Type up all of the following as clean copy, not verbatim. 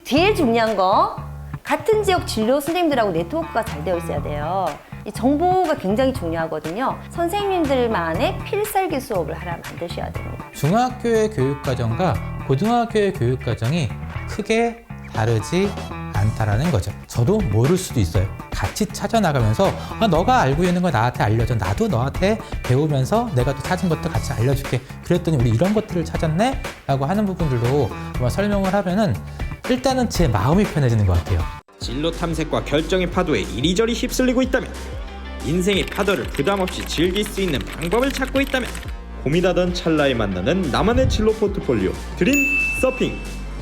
제일 중요한 거 같은 지역 진로 선생님들하고 네트워크가 잘 되어 있어야 돼요. 이 정보가 굉장히 중요하거든요. 선생님들만의 필살기 수업을 하나 만드셔야 됩니다. 중학교의 교육과정과 고등학교의 교육과정이 크게 다르지 않다라는 거죠. 저도 모를 수도 있어요. 같이 찾아나가면서 너가 알고 있는 거 나한테 알려줘. 나도 너한테 배우면서 내가 또 찾은 것도 같이 알려줄게. 그랬더니 우리 이런 것들을 찾았네? 라고 하는 부분들도 설명을 하면은 일단은 제 마음이 편해지는 것 같아요. 진로 탐색과 결정의 파도에 이리저리 휩쓸리고 있다면, 인생의 파도를 부담없이 즐길 수 있는 방법을 찾고 있다면, 고민하던 찰나에 만나는 나만의 진로 포트폴리오 드림 서핑.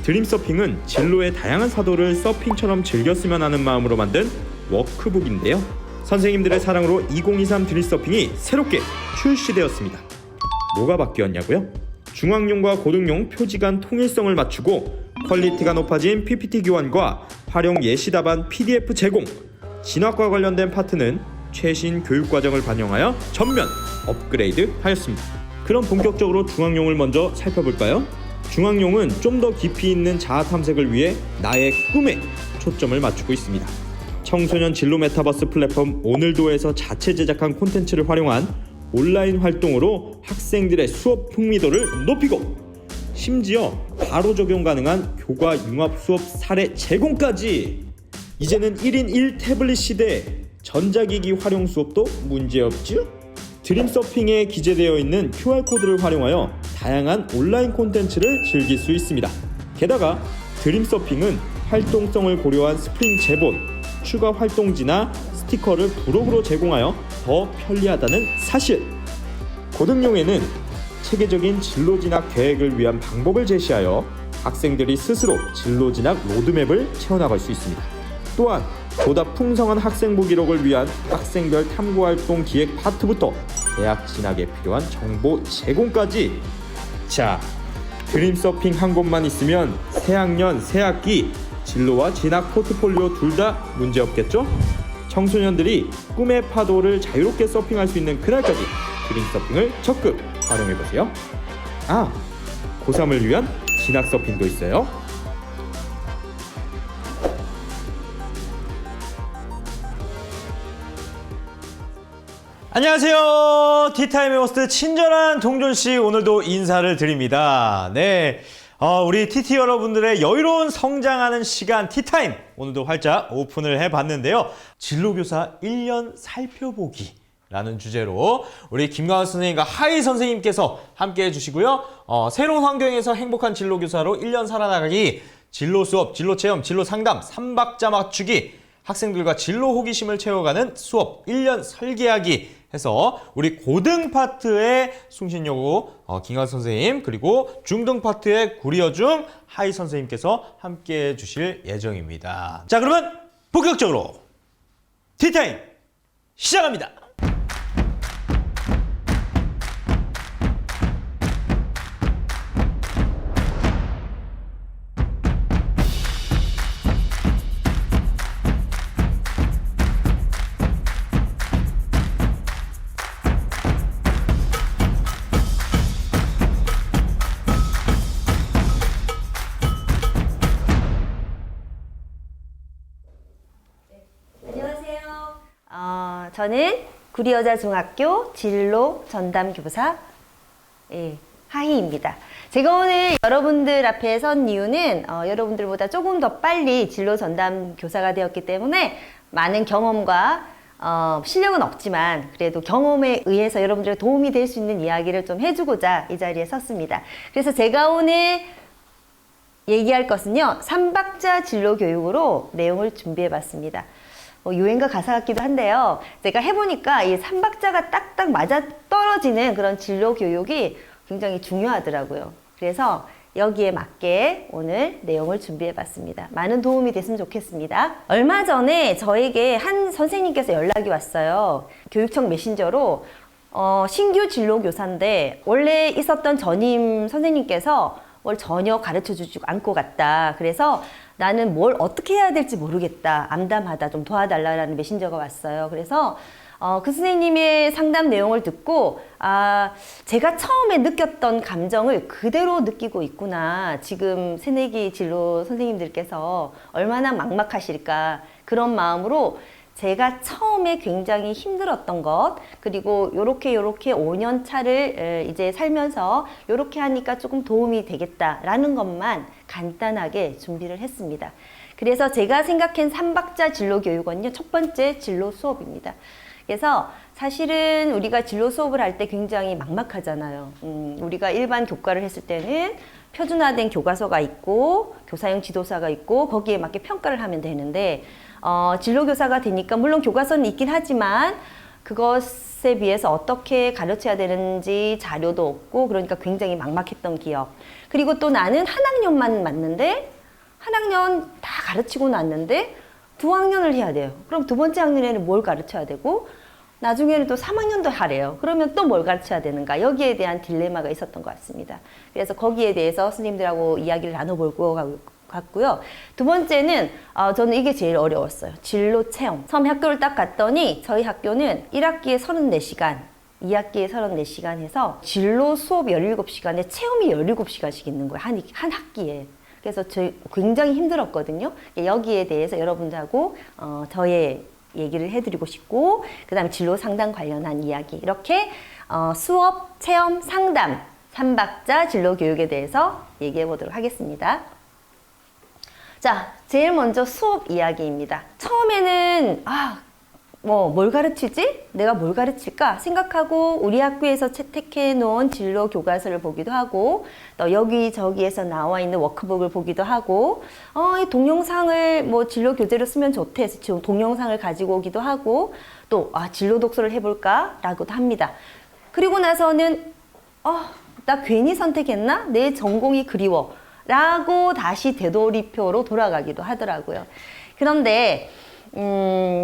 드림 서핑은 진로의 다양한 사도를 서핑처럼 즐겼으면 하는 마음으로 만든 워크북인데요. 선생님들의 사랑으로 2023 드림 서핑이 새롭게 출시되었습니다. 뭐가 바뀌었냐고요? 중학용과 고등용 표지 간 통일성을 맞추고 퀄리티가 높아진 PPT 교환과 활용 예시 답안 PDF 제공, 진학과 관련된 파트는 최신 교육과정을 반영하여 전면 업그레이드 하였습니다. 그럼 본격적으로 중학용을 먼저 살펴볼까요? 중학용은 좀 더 깊이 있는 자아 탐색을 위해 나의 꿈에 초점을 맞추고 있습니다. 청소년 진로 메타버스 플랫폼 오늘도에서 자체 제작한 콘텐츠를 활용한 온라인 활동으로 학생들의 수업 흥미도를 높이고, 심지어 바로 적용 가능한 교과 융합 수업 사례 제공까지. 이제는 1인 1태블릿 시대에 전자기기 활용 수업도 문제없죠? 드림 서핑에 기재되어 있는 QR코드를 활용하여 다양한 온라인 콘텐츠를 즐길 수 있습니다. 게다가 드림 서핑은 활동성을 고려한 스프링 제본, 추가 활동지나 스티커를 부록으로 제공하여 더 편리하다는 사실. 고등용에는 체계적인 진로 진학 계획을 위한 방법을 제시하여 학생들이 스스로 진로 진학 로드맵을 채워나갈 수 있습니다. 또한 보다 풍성한 학생부 기록을 위한 학생별 탐구활동 기획 파트부터 대학 진학에 필요한 정보 제공까지. 자, 드림 서핑 한 곳만 있으면 새학년 새학기 진로와 진학 포트폴리오 둘 다 문제없겠죠? 청소년들이 꿈의 파도를 자유롭게 서핑할 수 있는 그날까지 드림 서핑을 적극 활용해보세요. 고3을 위한 진학 서핑도 있어요. 안녕하세요. 티타임의 호스트 친절한 동존씨, 오늘도 인사를 드립니다. 네, 우리 TT 여러분들의 여유로운 성장하는 시간 티타임, 오늘도 활짝 오픈을 해봤는데요. 진로교사 1년 살펴보기 라는 주제로 우리 김광환 선생님과 하이 선생님께서 함께 해주시고요. 새로운 환경에서 행복한 진로교사로 1년 살아나가기, 진로 수업, 진로 체험, 진로 상담, 3박자 맞추기, 학생들과 진로 호기심을 채워가는 수업 1년 설계하기 해서 우리 고등 파트의 숭신여고 김광환 선생님, 그리고 중등 파트의 구리여중 하이 선생님께서 함께 해주실 예정입니다. 자, 그러면 본격적으로 티타임 시작합니다. 저는 구리여자중학교 진로 전담 교사 하희입니다. 제가 오늘 여러분들 앞에 선 이유는 여러분들보다 조금 더 빨리 진로 전담 교사가 되었기 때문에 많은 경험과 실력은 없지만 그래도 경험에 의해서 여러분들의 도움이 될 수 있는 이야기를 좀 해주고자 이 자리에 섰습니다. 그래서 제가 오늘 얘기할 것은요, 3박자 진로 교육으로 내용을 준비해 봤습니다. 유행가 가사 같기도 한데요. 제가 해보니까 이 3박자가 딱딱 맞아 떨어지는 그런 진로 교육이 굉장히 중요하더라고요. 그래서 여기에 맞게 오늘 내용을 준비해 봤습니다. 많은 도움이 됐으면 좋겠습니다. 얼마 전에 저에게 한 선생님께서 연락이 왔어요. 교육청 메신저로 신규 진로 교사인데 원래 있었던 전임 선생님께서 뭘 전혀 가르쳐주지 않고 갔다. 그래서 나는 뭘 어떻게 해야 될지 모르겠다. 암담하다. 좀 도와달라는 메신저가 왔어요. 그래서 그 선생님의 상담 내용을 듣고 제가 처음에 느꼈던 감정을 그대로 느끼고 있구나. 지금 새내기 진로 선생님들께서 얼마나 막막하실까. 그런 마음으로 제가 처음에 굉장히 힘들었던 것, 그리고 요렇게 5년 차를 이제 살면서 요렇게 하니까 조금 도움이 되겠다라는 것만 간단하게 준비를 했습니다. 그래서 제가 생각한 3박자 진로 교육은요, 첫 번째 진로 수업입니다. 그래서 사실은 우리가 진로 수업을 할 때 굉장히 막막하잖아요. 우리가 일반 교과를 했을 때는 표준화된 교과서가 있고 교사형 지도사가 있고 거기에 맞게 평가를 하면 되는데 진로교사가 되니까 물론 교과서는 있긴 하지만 그것에 비해서 어떻게 가르쳐야 되는지 자료도 없고 그러니까 굉장히 막막했던 기억. 그리고 또 나는 한 학년만 맞는데 한 학년 다 가르치고 났는데 두 학년을 해야 돼요. 그럼 두 번째 학년에는 뭘 가르쳐야 되고 나중에는 또 3학년도 하래요. 그러면 또 뭘 가르쳐야 되는가? 여기에 대한 딜레마가 있었던 것 같습니다. 그래서 거기에 대해서 선생님들하고 이야기를 나눠볼 것 같고요. 두 번째는 저는 이게 제일 어려웠어요. 진로 체험. 처음 학교를 딱 갔더니 저희 학교는 1학기에 34시간, 2학기에 34시간 해서 진로 수업 17시간에 체험이 17시간씩 있는 거예요. 한 학기에. 그래서 저희 굉장히 힘들었거든요. 여기에 대해서 여러분들하고 저의 얘기를 해드리고 싶고, 그 다음에 진로 상담 관련한 이야기, 이렇게 수업, 체험, 상담 3박자 진로 교육에 대해서 얘기해 보도록 하겠습니다. 자, 제일 먼저 수업 이야기입니다. 처음에는 뭘 가르치지? 내가 뭘 가르칠까? 생각하고 우리 학교에서 채택해 놓은 진로 교과서를 보기도 하고 또 여기저기에서 나와 있는 워크북을 보기도 하고 이 동영상을 뭐 진로 교재로 쓰면 좋대 해서 지금 동영상을 가지고 오기도 하고 또 진로 독서를 해볼까? 라고도 합니다. 그리고 나서는 나 괜히 선택했나? 내 전공이 그리워 라고 다시 되돌이표로 돌아가기도 하더라고요. 그런데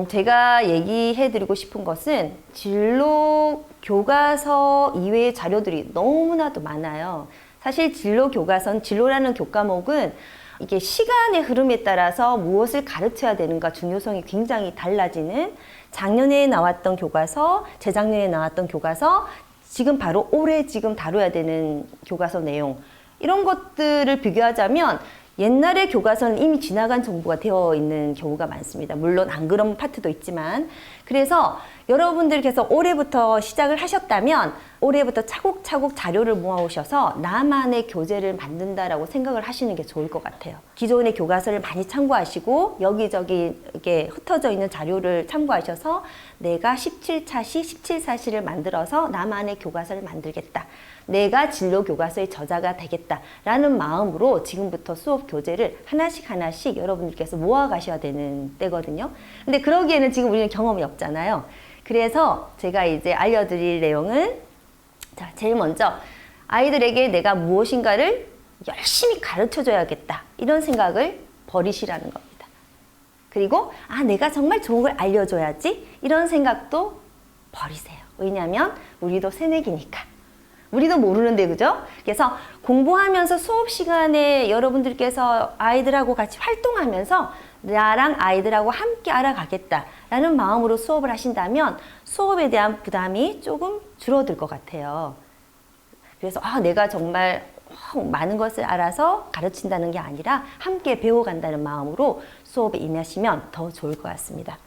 제가 얘기해 드리고 싶은 것은 진로 교과서 이외의 자료들이 너무나도 많아요. 사실 진로 교과서는 진로라는 교과목은 이게 시간의 흐름에 따라서 무엇을 가르쳐야 되는가 중요성이 굉장히 달라지는 작년에 나왔던 교과서, 재작년에 나왔던 교과서, 지금 바로 올해 지금 다뤄야 되는 교과서 내용 이런 것들을 비교하자면 옛날의 교과서는 이미 지나간 정보가 되어 있는 경우가 많습니다. 물론 안 그런 파트도 있지만 그래서 여러분들께서 올해부터 시작을 하셨다면 올해부터 차곡차곡 자료를 모아오셔서 나만의 교재를 만든다라고 생각을 하시는 게 좋을 것 같아요. 기존의 교과서를 많이 참고하시고 여기저기 이렇게 흩어져 있는 자료를 참고하셔서 내가 17차시, 17사시를 만들어서 나만의 교과서를 만들겠다. 내가 진로 교과서의 저자가 되겠다라는 마음으로 지금부터 수업 교재를 하나씩 여러분들께서 모아가셔야 되는 때거든요. 근데 그러기에는 지금 우리는 경험이 없잖아요. 그래서 제가 이제 알려드릴 내용은 자, 제일 먼저 아이들에게 내가 무엇인가를 열심히 가르쳐줘야겠다 이런 생각을 버리시라는 겁니다. 그리고 내가 정말 좋은 걸 알려줘야지 이런 생각도 버리세요. 왜냐하면 우리도 새내기니까. 우리도 모르는데 그죠? 그래서 공부하면서 수업 시간에 여러분들께서 아이들하고 같이 활동하면서 나랑 아이들하고 함께 알아가겠다라는 마음으로 수업을 하신다면 수업에 대한 부담이 조금 줄어들 것 같아요. 그래서 내가 정말 많은 것을 알아서 가르친다는 게 아니라 함께 배워간다는 마음으로 수업에 임하시면 더 좋을 것 같습니다.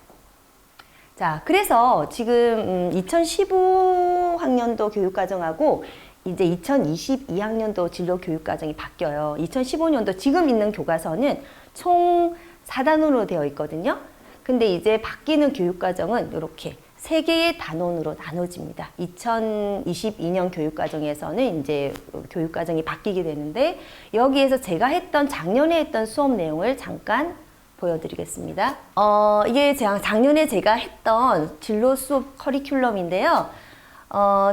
자, 그래서 지금 2015학년도 교육과정하고 이제 2022학년도 진로 교육과정이 바뀌어요. 2015년도 지금 있는 교과서는 총 4단원으로 되어 있거든요. 근데 이제 바뀌는 교육과정은 이렇게 3개의 단원으로 나눠집니다. 2022년 교육과정에서는 이제 교육과정이 바뀌게 되는데 여기에서 제가 작년에 했던 수업 내용을 잠깐 보여드리겠습니다. 이게 작년에 제가 했던 진로 수업 커리큘럼인데요.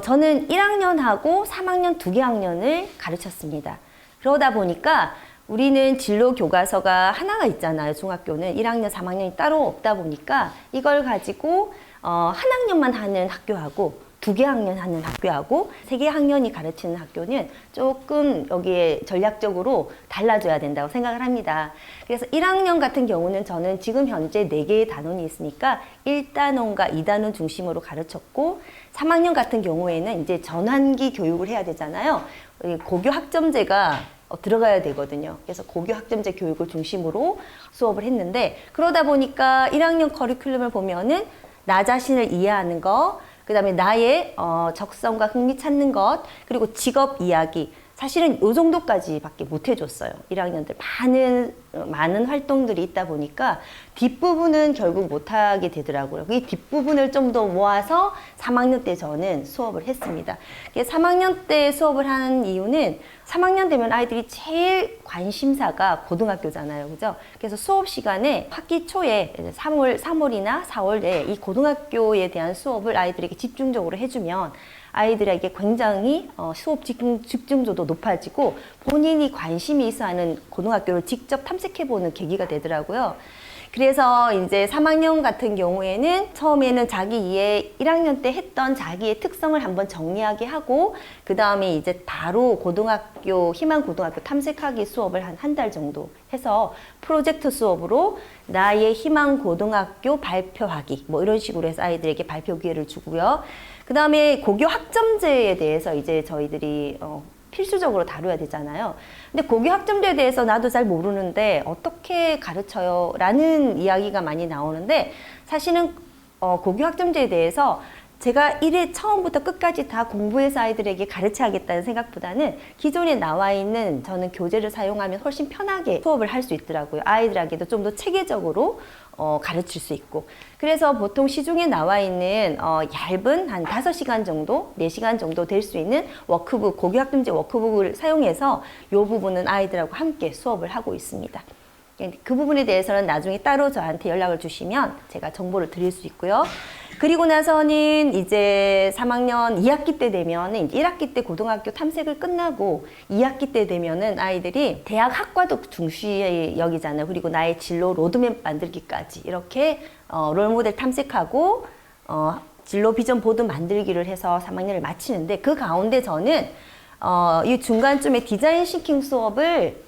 저는 1학년하고 3학년 2개 학년을 가르쳤습니다. 그러다 보니까 우리는 진로 교과서가 하나가 있잖아요. 중학교는 1학년, 3학년이 따로 없다 보니까 이걸 가지고 한 학년만 하는 학교하고 2개 학년 하는 학교하고 3개 학년이 가르치는 학교는 조금 여기에 전략적으로 달라져야 된다고 생각을 합니다. 그래서 1학년 같은 경우는 저는 지금 현재 4개의 단원이 있으니까 1단원과 2단원 중심으로 가르쳤고 3학년 같은 경우에는 이제 전환기 교육을 해야 되잖아요. 고교 학점제가 들어가야 되거든요. 그래서 고교 학점제 교육을 중심으로 수업을 했는데 그러다 보니까 1학년 커리큘럼을 보면은 나 자신을 이해하는 것, 그 다음에 나의 적성과 흥미 찾는 것, 그리고 직업 이야기. 사실은 요 정도까지밖에 못 해줬어요. 1학년들 많은 활동들이 있다 보니까 뒷부분은 결국 못하게 되더라고요. 이 뒷부분을 좀 더 모아서 3학년 때 저는 수업을 했습니다. 3학년 때 수업을 하는 이유는 3학년 되면 아이들이 제일 관심사가 고등학교잖아요. 그죠? 그래서 수업 시간에 학기 초에 3월이나 4월에 이 고등학교에 대한 수업을 아이들에게 집중적으로 해주면 아이들에게 굉장히 수업 집중도도 높아지고 본인이 관심이 있어 하는 고등학교를 직접 탐색해보는 계기가 되더라고요. 그래서 이제 3학년 같은 경우에는 처음에는 자기 이해 1학년 때 했던 자기의 특성을 한번 정리하게 하고 그 다음에 이제 바로 희망 고등학교 탐색하기 수업을 한 달 정도 해서 프로젝트 수업으로 나의 희망 고등학교 발표하기 뭐 이런 식으로 해서 아이들에게 발표 기회를 주고요. 그 다음에 고교 학점제에 대해서 이제 저희들이 필수적으로 다뤄야 되잖아요. 근데 고교 학점제에 대해서 나도 잘 모르는데 어떻게 가르쳐요? 라는 이야기가 많이 나오는데 사실은 고교 학점제에 대해서 제가 1회 처음부터 끝까지 다 공부해서 아이들에게 가르쳐야겠다는 생각보다는 기존에 나와 있는 저는 교재를 사용하면 훨씬 편하게 수업을 할 수 있더라고요. 아이들에게도 좀 더 체계적으로 가르칠 수 있고. 그래서 보통 시중에 나와 있는 얇은 한 5시간 정도, 4시간 정도 될 수 있는 워크북, 고교 학점제 워크북을 사용해서 이 부분은 아이들하고 함께 수업을 하고 있습니다. 그 부분에 대해서는 나중에 따로 저한테 연락을 주시면 제가 정보를 드릴 수 있고요. 그리고 나서는 이제 3학년 2학기 때 되면은 1학기 때 고등학교 탐색을 끝나고 2학기 때 되면은 아이들이 대학 학과도 중시 여기잖아요. 그리고 나의 진로 로드맵 만들기까지 이렇게 롤모델 탐색하고 진로 비전 보드 만들기를 해서 3학년을 마치는데 그 가운데 저는 이 중간쯤에 디자인 싱킹 수업을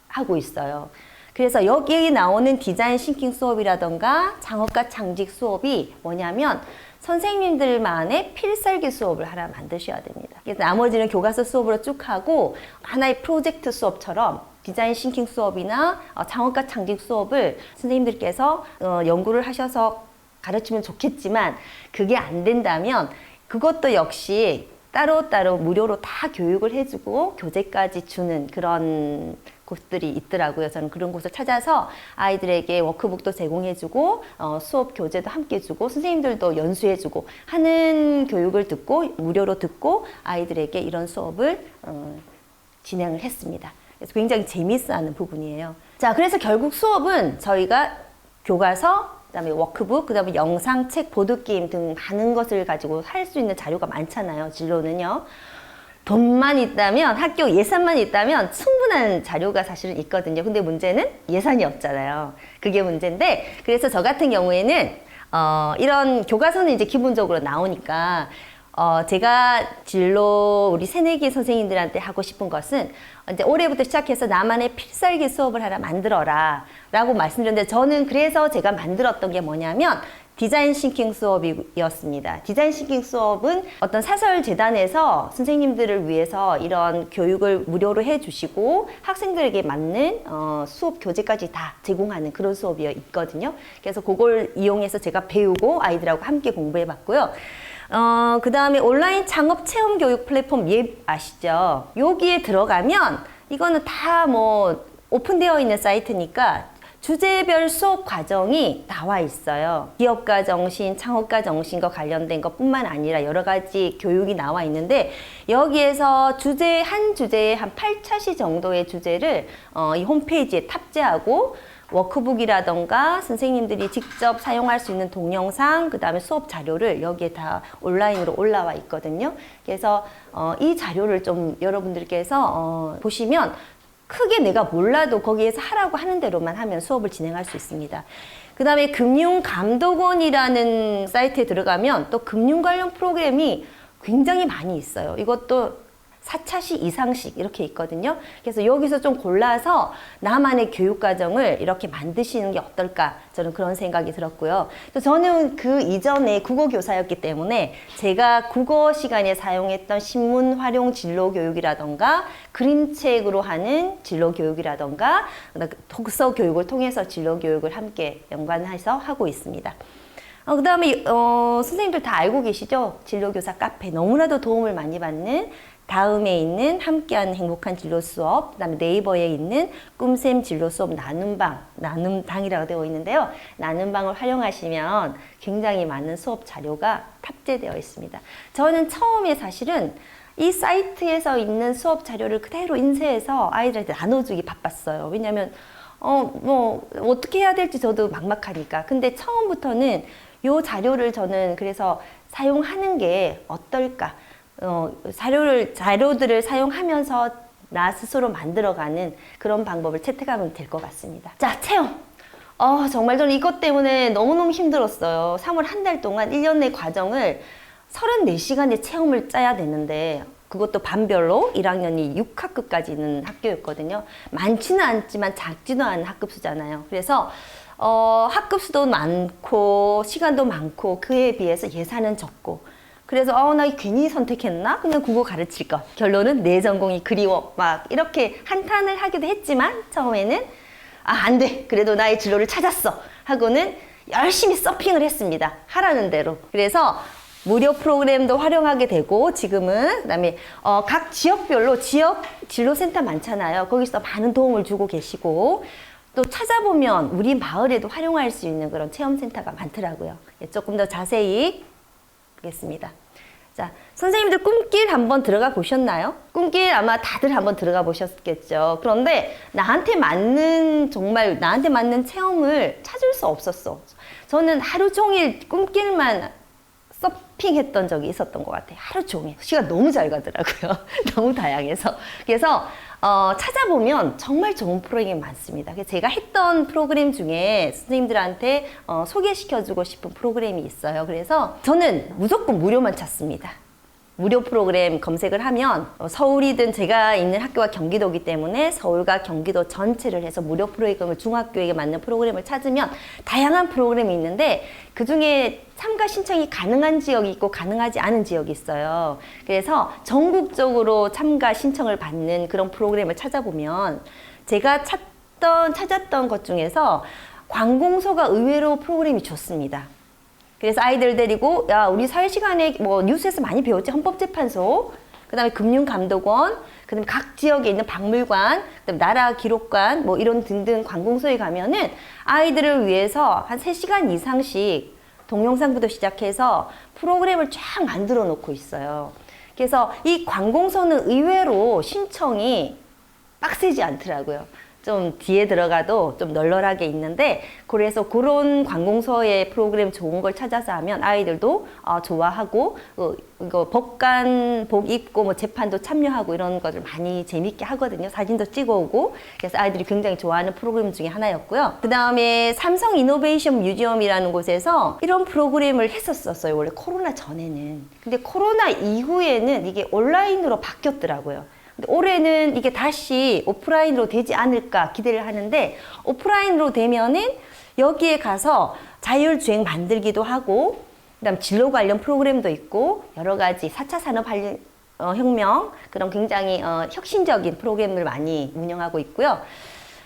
하고 있어요. 그래서 여기에 나오는 디자인 싱킹 수업이라던가 창업과 창직 수업이 뭐냐면 선생님들만의 필살기 수업을 하나 만드셔야 됩니다. 그래서 나머지는 교과서 수업으로 쭉 하고 하나의 프로젝트 수업처럼 디자인 싱킹 수업이나 창업과 창직 수업을 선생님들께서 연구를 하셔서 가르치면 좋겠지만 그게 안 된다면 그것도 역시 따로따로 무료로 다 교육을 해주고 교재까지 주는 그런 곳들이 있더라고요. 저는 그런 곳을 찾아서 아이들에게 워크북도 제공해주고 수업 교재도 함께 주고 선생님들도 연수해주고 하는 교육을 듣고 무료로 듣고 아이들에게 이런 수업을 진행을 했습니다. 그래서 굉장히 재미있어하는 부분이에요. 자, 그래서 결국 수업은 저희가 교과서, 그다음에 워크북, 그다음에 영상, 책, 보드게임 등 많은 것을 가지고 할 수 있는 자료가 많잖아요. 진로는요. 돈만 있다면, 학교 예산만 있다면 충분한 자료가 사실은 있거든요. 근데 문제는 예산이 없잖아요. 그게 문제인데, 그래서 저 같은 경우에는 이런 교과서는 이제 기본적으로 나오니까 제가 진로 우리 새내기 선생님들한테 하고 싶은 것은 이제 올해부터 시작해서 나만의 필살기 수업을 하나 만들어라 라고 말씀드렸는데 저는 그래서 제가 만들었던 게 뭐냐면 디자인 싱킹 수업이었습니다. 디자인 싱킹 수업은 어떤 사설재단에서 선생님들을 위해서 이런 교육을 무료로 해주시고 학생들에게 맞는 수업 교재까지 다 제공하는 그런 수업이 있거든요. 그래서 그걸 이용해서 제가 배우고 아이들하고 함께 공부해봤고요. 그 다음에 온라인 창업 체험 교육 플랫폼 예 아시죠? 여기에 들어가면 이거는 다 뭐 오픈되어 있는 사이트니까 주제별 수업 과정이 나와 있어요. 기업가 정신, 창업가 정신과 관련된 것뿐만 아니라 여러 가지 교육이 나와 있는데 여기에서 한 주제에 한 8차시 정도의 주제를 이 홈페이지에 탑재하고 워크북이라던가 선생님들이 직접 사용할 수 있는 동영상, 그 다음에 수업 자료를 여기에 다 온라인으로 올라와 있거든요. 그래서 이 자료를 좀 여러분들께서 보시면 크게 내가 몰라도 거기에서 하라고 하는 대로만 하면 수업을 진행할 수 있습니다. 그 다음에 금융감독원이라는 사이트에 들어가면 또 금융 관련 프로그램이 굉장히 많이 있어요. 이것도 4차시 이상씩 이렇게 있거든요. 그래서 여기서 좀 골라서 나만의 교육과정을 이렇게 만드시는 게 어떨까, 저는 그런 생각이 들었고요. 또 저는 그 이전에 국어교사였기 때문에 제가 국어 시간에 사용했던 신문 활용 진로 교육이라던가 그림책으로 하는 진로 교육이라던가 독서 교육을 통해서 진로 교육을 함께 연관해서 하고 있습니다. 그 다음에 선생님들 다 알고 계시죠? 진로교사 카페 너무나도 도움을 많이 받는 다음에 있는 함께하는 행복한 진로 수업, 그다음에 네이버에 있는 꿈쌤 진로 수업 나눔방이라고 되어 있는데요. 나눔방을 활용하시면 굉장히 많은 수업 자료가 탑재되어 있습니다. 저는 처음에 사실은 이 사이트에서 있는 수업 자료를 그대로 인쇄해서 아이들한테 나눠주기 바빴어요. 왜냐하면 뭐 어떻게 해야 될지 저도 막막하니까. 근데 처음부터는 이 자료를 저는 그래서 사용하는 게 어떨까? 자료들을 사용하면서 나 스스로 만들어가는 그런 방법을 채택하면 될 것 같습니다. 자, 체험. 정말 저는 이것 때문에 너무너무 힘들었어요. 3월 한 달 동안 1년 내 과정을 34시간의 체험을 짜야 되는데 그것도 반별로 1학년이 6학급까지 있는 학교였거든요. 많지는 않지만 작지도 않은 학급수잖아요. 그래서 학급수도 많고 시간도 많고 그에 비해서 예산은 적고 그래서 나 괜히 선택했나? 그냥 국어 가르칠 것. 결론은 내 전공이 그리워. 막 이렇게 한탄을 하기도 했지만 처음에는 안 돼. 그래도 나의 진로를 찾았어. 하고는 열심히 서핑을 했습니다. 하라는 대로. 그래서 무료 프로그램도 활용하게 되고 지금은 그다음에 각 지역별로 지역 진로센터 많잖아요. 거기서 많은 도움을 주고 계시고 또 찾아보면 우리 마을에도 활용할 수 있는 그런 체험센터가 많더라고요. 조금 더 자세히 보겠습니다. 자, 선생님들 꿈길 한번 들어가 보셨나요? 꿈길 아마 다들 한번 들어가 보셨겠죠. 그런데 정말 나한테 맞는 체험을 찾을 수 없었어. 저는 하루 종일 꿈길만 서핑했던 적이 있었던 것 같아요. 하루 종일. 시간 너무 잘 가더라고요. 너무 다양해서. 그래서 찾아보면 정말 좋은 프로그램이 많습니다. 제가 했던 프로그램 중에 선생님들한테 소개시켜주고 싶은 프로그램이 있어요. 그래서 저는 무조건 무료만 찾습니다. 무료 프로그램 검색을 하면 서울이든 제가 있는 학교가 경기도이기 때문에 서울과 경기도 전체를 해서 무료 프로그램을 중학교에게 맞는 프로그램을 찾으면 다양한 프로그램이 있는데 그중에 참가 신청이 가능한 지역이 있고 가능하지 않은 지역이 있어요. 그래서 전국적으로 참가 신청을 받는 그런 프로그램을 찾아보면 제가 찾았던 것 중에서 관공서가 의외로 프로그램이 좋습니다. 그래서 아이들 데리고 우리 사회시간에 뭐 뉴스에서 많이 배웠지. 헌법재판소, 그다음에 금융감독원, 그다음에 각 지역에 있는 박물관, 그다음에 나라기록관 뭐 이런 등등 관공서에 가면은 아이들을 위해서 한 3시간 이상씩 동영상부터 시작해서 프로그램을 쫙 만들어 놓고 있어요. 그래서 이 관공서는 의외로 신청이 빡세지 않더라고요. 좀 뒤에 들어가도 좀 널널하게 있는데 그래서 그런 관공서의 프로그램 좋은 걸 찾아서 하면 아이들도 좋아하고 이거 법관 복 입고 뭐 재판도 참여하고 이런 것을 많이 재밌게 하거든요. 사진도 찍어오고 그래서 아이들이 굉장히 좋아하는 프로그램 중에 하나였고요. 그 다음에 삼성 이노베이션 뮤지엄이라는 곳에서 이런 프로그램을 했었어요. 원래 코로나 전에는. 근데 코로나 이후에는 이게 온라인으로 바뀌었더라고요. 올해는 이게 다시 오프라인으로 되지 않을까 기대를 하는데 오프라인으로 되면은 여기에 가서 자율주행 만들기도 하고 그다음 진로 관련 프로그램도 있고 여러 가지 4차 산업혁명 그런 굉장히 혁신적인 프로그램을 많이 운영하고 있고요.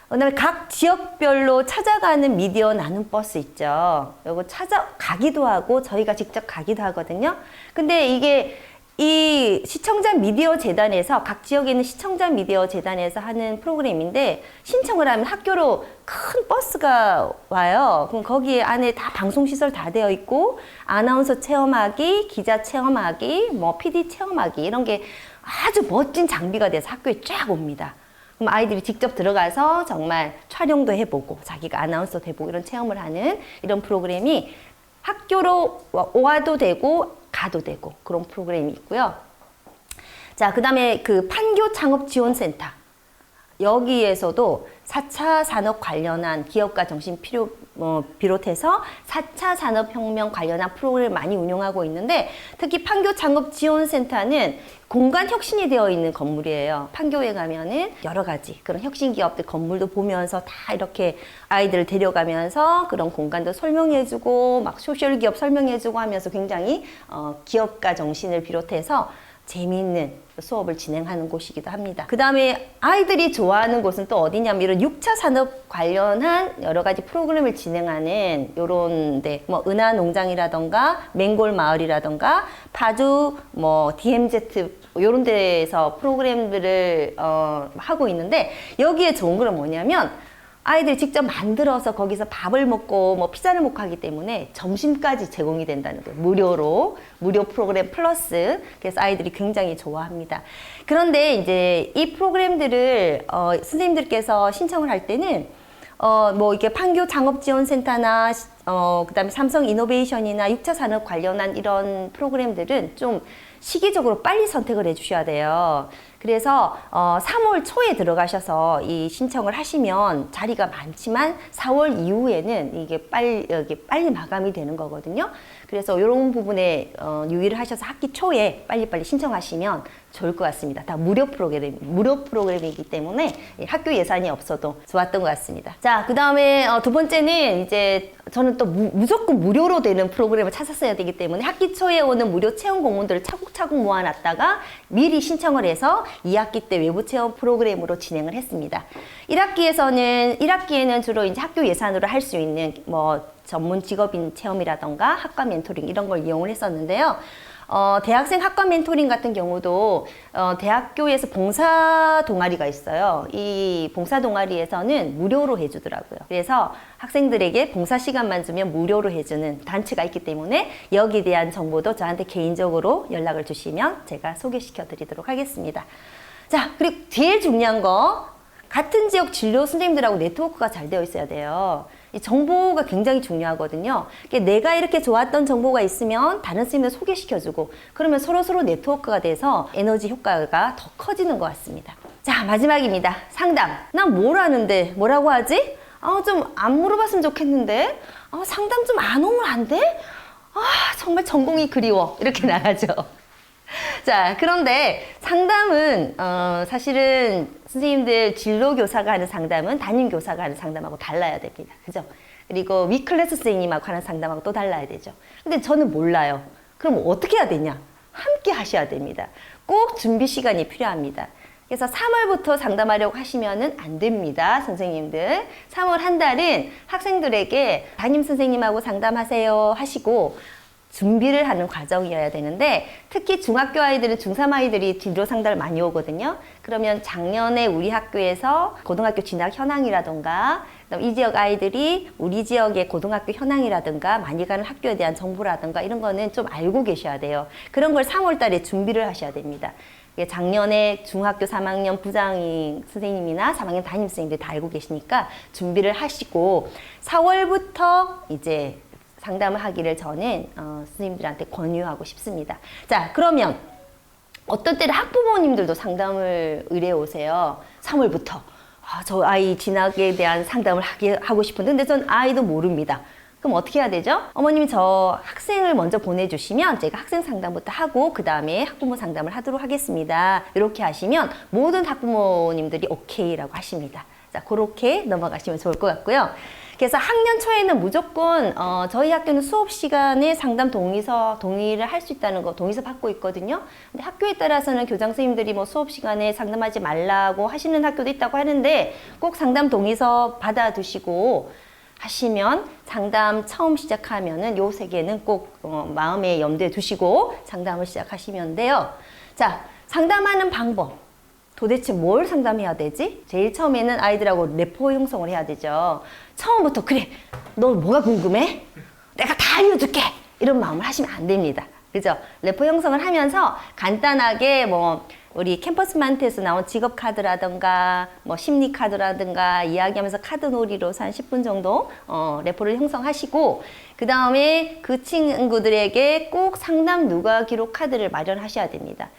그다음에 각 지역별로 찾아가는 미디어 나눔 버스 있죠. 요거 찾아가기도 하고 저희가 직접 가기도 하거든요. 근데 이게 이 시청자 미디어 재단에서 각 지역에 있는 시청자 미디어 재단에서 하는 프로그램인데 신청을 하면 학교로 큰 버스가 와요. 그럼 거기에 안에 다 방송시설 다 되어 있고 아나운서 체험하기, 기자 체험하기, 뭐 PD 체험하기 이런 게 아주 멋진 장비가 돼서 학교에 쫙 옵니다. 그럼 아이들이 직접 들어가서 정말 촬영도 해보고 자기가 아나운서도 해보고 이런 체험을 하는 이런 프로그램이 학교로 와도 되고 가도 되고 그런 프로그램이 있고요. 자, 그 다음에 그 판교 창업 지원센터. 여기에서도 4차 산업 관련한 기업가 정신 비롯해서 4차 산업혁명 관련한 프로그램을 많이 운영하고 있는데 특히 판교 창업지원센터는 공간 혁신이 되어 있는 건물이에요. 판교에 가면은 여러 가지 그런 혁신 기업들 건물도 보면서 다 이렇게 아이들을 데려가면서 그런 공간도 설명해주고 막 소셜 기업 설명해주고 하면서 굉장히 기업가 정신을 비롯해서 재미있는 수업을 진행하는 곳이기도 합니다. 그 다음에 아이들이 좋아하는 곳은 또 어디냐면 이런 6차 산업 관련한 여러 가지 프로그램을 진행하는 요런 데, 뭐 은하농장이라던가 맹골 마을이라던가 파주 뭐 DMZ 요런 데에서 프로그램들을 하고 있는데 여기에 좋은 건 뭐냐면 아이들이 직접 만들어서 거기서 밥을 먹고 뭐 피자를 먹고 하기 때문에 점심까지 제공이 된다는 거예요. 무료 프로그램 플러스. 그래서 아이들이 굉장히 좋아합니다. 그런데 이제 이 프로그램들을 선생님들께서 신청을 할 때는 뭐 이렇게 판교 창업지원센터나 그다음에 삼성 이노베이션이나 6차 산업 관련한 이런 프로그램들은 좀 시기적으로 빨리 선택을 해주셔야 돼요. 그래서 3월 초에 들어가셔서 이 신청을 하시면 자리가 많지만 4월 이후에는 이게 빨리 마감이 되는 거거든요. 그래서 이런 부분에 유의를 하셔서 학기 초에 빨리빨리 신청하시면 좋을 것 같습니다. 다 무료 프로그램이기 때문에 학교 예산이 없어도 좋았던 것 같습니다. 자, 그 다음에 두 번째는 이제 저는 또 무조건 무료로 되는 프로그램을 찾았어야 되기 때문에 학기 초에 오는 무료 체험 공문들을 차곡차곡 모아놨다가 미리 신청을 해서 2학기 때 외부 체험 프로그램으로 진행을 했습니다. 1학기에는 주로 이제 학교 예산으로 할 수 있는 뭐 전문 직업인 체험이라던가 학과 멘토링 이런 걸 이용을 했었는데요. 대학생 학과 멘토링 같은 경우도 대학교에서 봉사 동아리가 있어요. 이 봉사 동아리에서는 무료로 해주더라고요. 그래서 학생들에게 봉사 시간만 주면 무료로 해주는 단체가 있기 때문에 여기에 대한 정보도 저한테 개인적으로 연락을 주시면 제가 소개시켜 드리도록 하겠습니다. 자, 그리고 제일 중요한 거 같은 지역 진로 선생님들하고 네트워크가 잘 되어 있어야 돼요. 이 정보가 굉장히 중요하거든요. 내가 이렇게 좋았던 정보가 있으면 다른 선생님들 소개시켜주고 그러면 서로 네트워크가 돼서 에너지 효과가 더 커지는 것 같습니다. 자, 마지막입니다. 상담. 난 뭘 아는데 뭐라고 하지? 좀 안 물어봤으면 좋겠는데 상담 좀 안 오면 안 돼? 정말 전공이 그리워. 이렇게 나가죠. 자, 그런데 상담은 사실은 선생님들 진로교사가 하는 상담은 담임교사가 하는 상담하고 달라야 됩니다. 그죠? 그리고 위클래스 선생님하고 하는 상담하고 또 달라야 되죠. 근데 저는 몰라요. 그럼 어떻게 해야 되냐? 함께 하셔야 됩니다. 꼭 준비 시간이 필요합니다. 그래서 3월부터 상담하려고 하시면은 안 됩니다, 선생님들. 3월 한 달은 학생들에게 담임 선생님하고 상담하세요 하시고 준비를 하는 과정이어야 되는데 특히 중학교 아이들은 중3 아이들이 진로 상담을 많이 오거든요. 그러면 작년에 우리 학교에서 고등학교 진학 현황이라던가 이 지역 아이들이 우리 지역의 고등학교 현황이라든가 많이 가는 학교에 대한 정보라든가 이런 거는 좀 알고 계셔야 돼요. 그런 걸 3월 달에 준비를 하셔야 됩니다. 작년에 중학교 3학년 부장인 선생님이나 3학년 담임 선생님들이 다 알고 계시니까 준비를 하시고 4월부터 이제 상담을 하기를 저는 선생님들한테 권유하고 싶습니다. 자, 그러면 어떤 때는 학부모님들도 상담을 의뢰해 오세요. 3월부터. 저 아이 진학에 대한 상담을 하고 싶은데 근데 전 아이도 모릅니다. 그럼 어떻게 해야 되죠? 어머님이 저 학생을 먼저 보내주시면 제가 학생 상담부터 하고 그 다음에 학부모 상담을 하도록 하겠습니다. 이렇게 하시면 모든 학부모님들이 오케이라고 하십니다. 자, 그렇게 넘어가시면 좋을 것 같고요. 그래서 학년 초에는 무조건 저희 학교는 수업 시간에 상담 동의를 할 수 있다는 거 동의서 받고 있거든요. 근데 학교에 따라서는 교장 선생님들이 뭐 수업 시간에 상담하지 말라고 하시는 학교도 있다고 하는데 꼭 상담 동의서 받아두시고 하시면 상담 처음 시작하면은 요 세 개는 꼭 마음에 염두에 두시고 상담을 시작하시면 돼요. 자, 상담하는 방법. 도대체 뭘 상담해야 되지? 제일 처음에는 아이들하고 레포 형성을 해야 되죠. 처음부터 그래, 너 뭐가 궁금해? 내가 다 알려줄게! 이런 마음을 하시면 안 됩니다. 그죠? 레포 형성을 하면서 간단하게 뭐 우리 캠퍼스마트에서 나온 직업 카드라든가 뭐 심리 카드라든가 이야기하면서 카드 놀이로서 한 10분 정도 레포를 형성하시고 그 다음에 그 친구들에게 꼭 상담 누가 기록 카드를 마련하셔야 됩니다.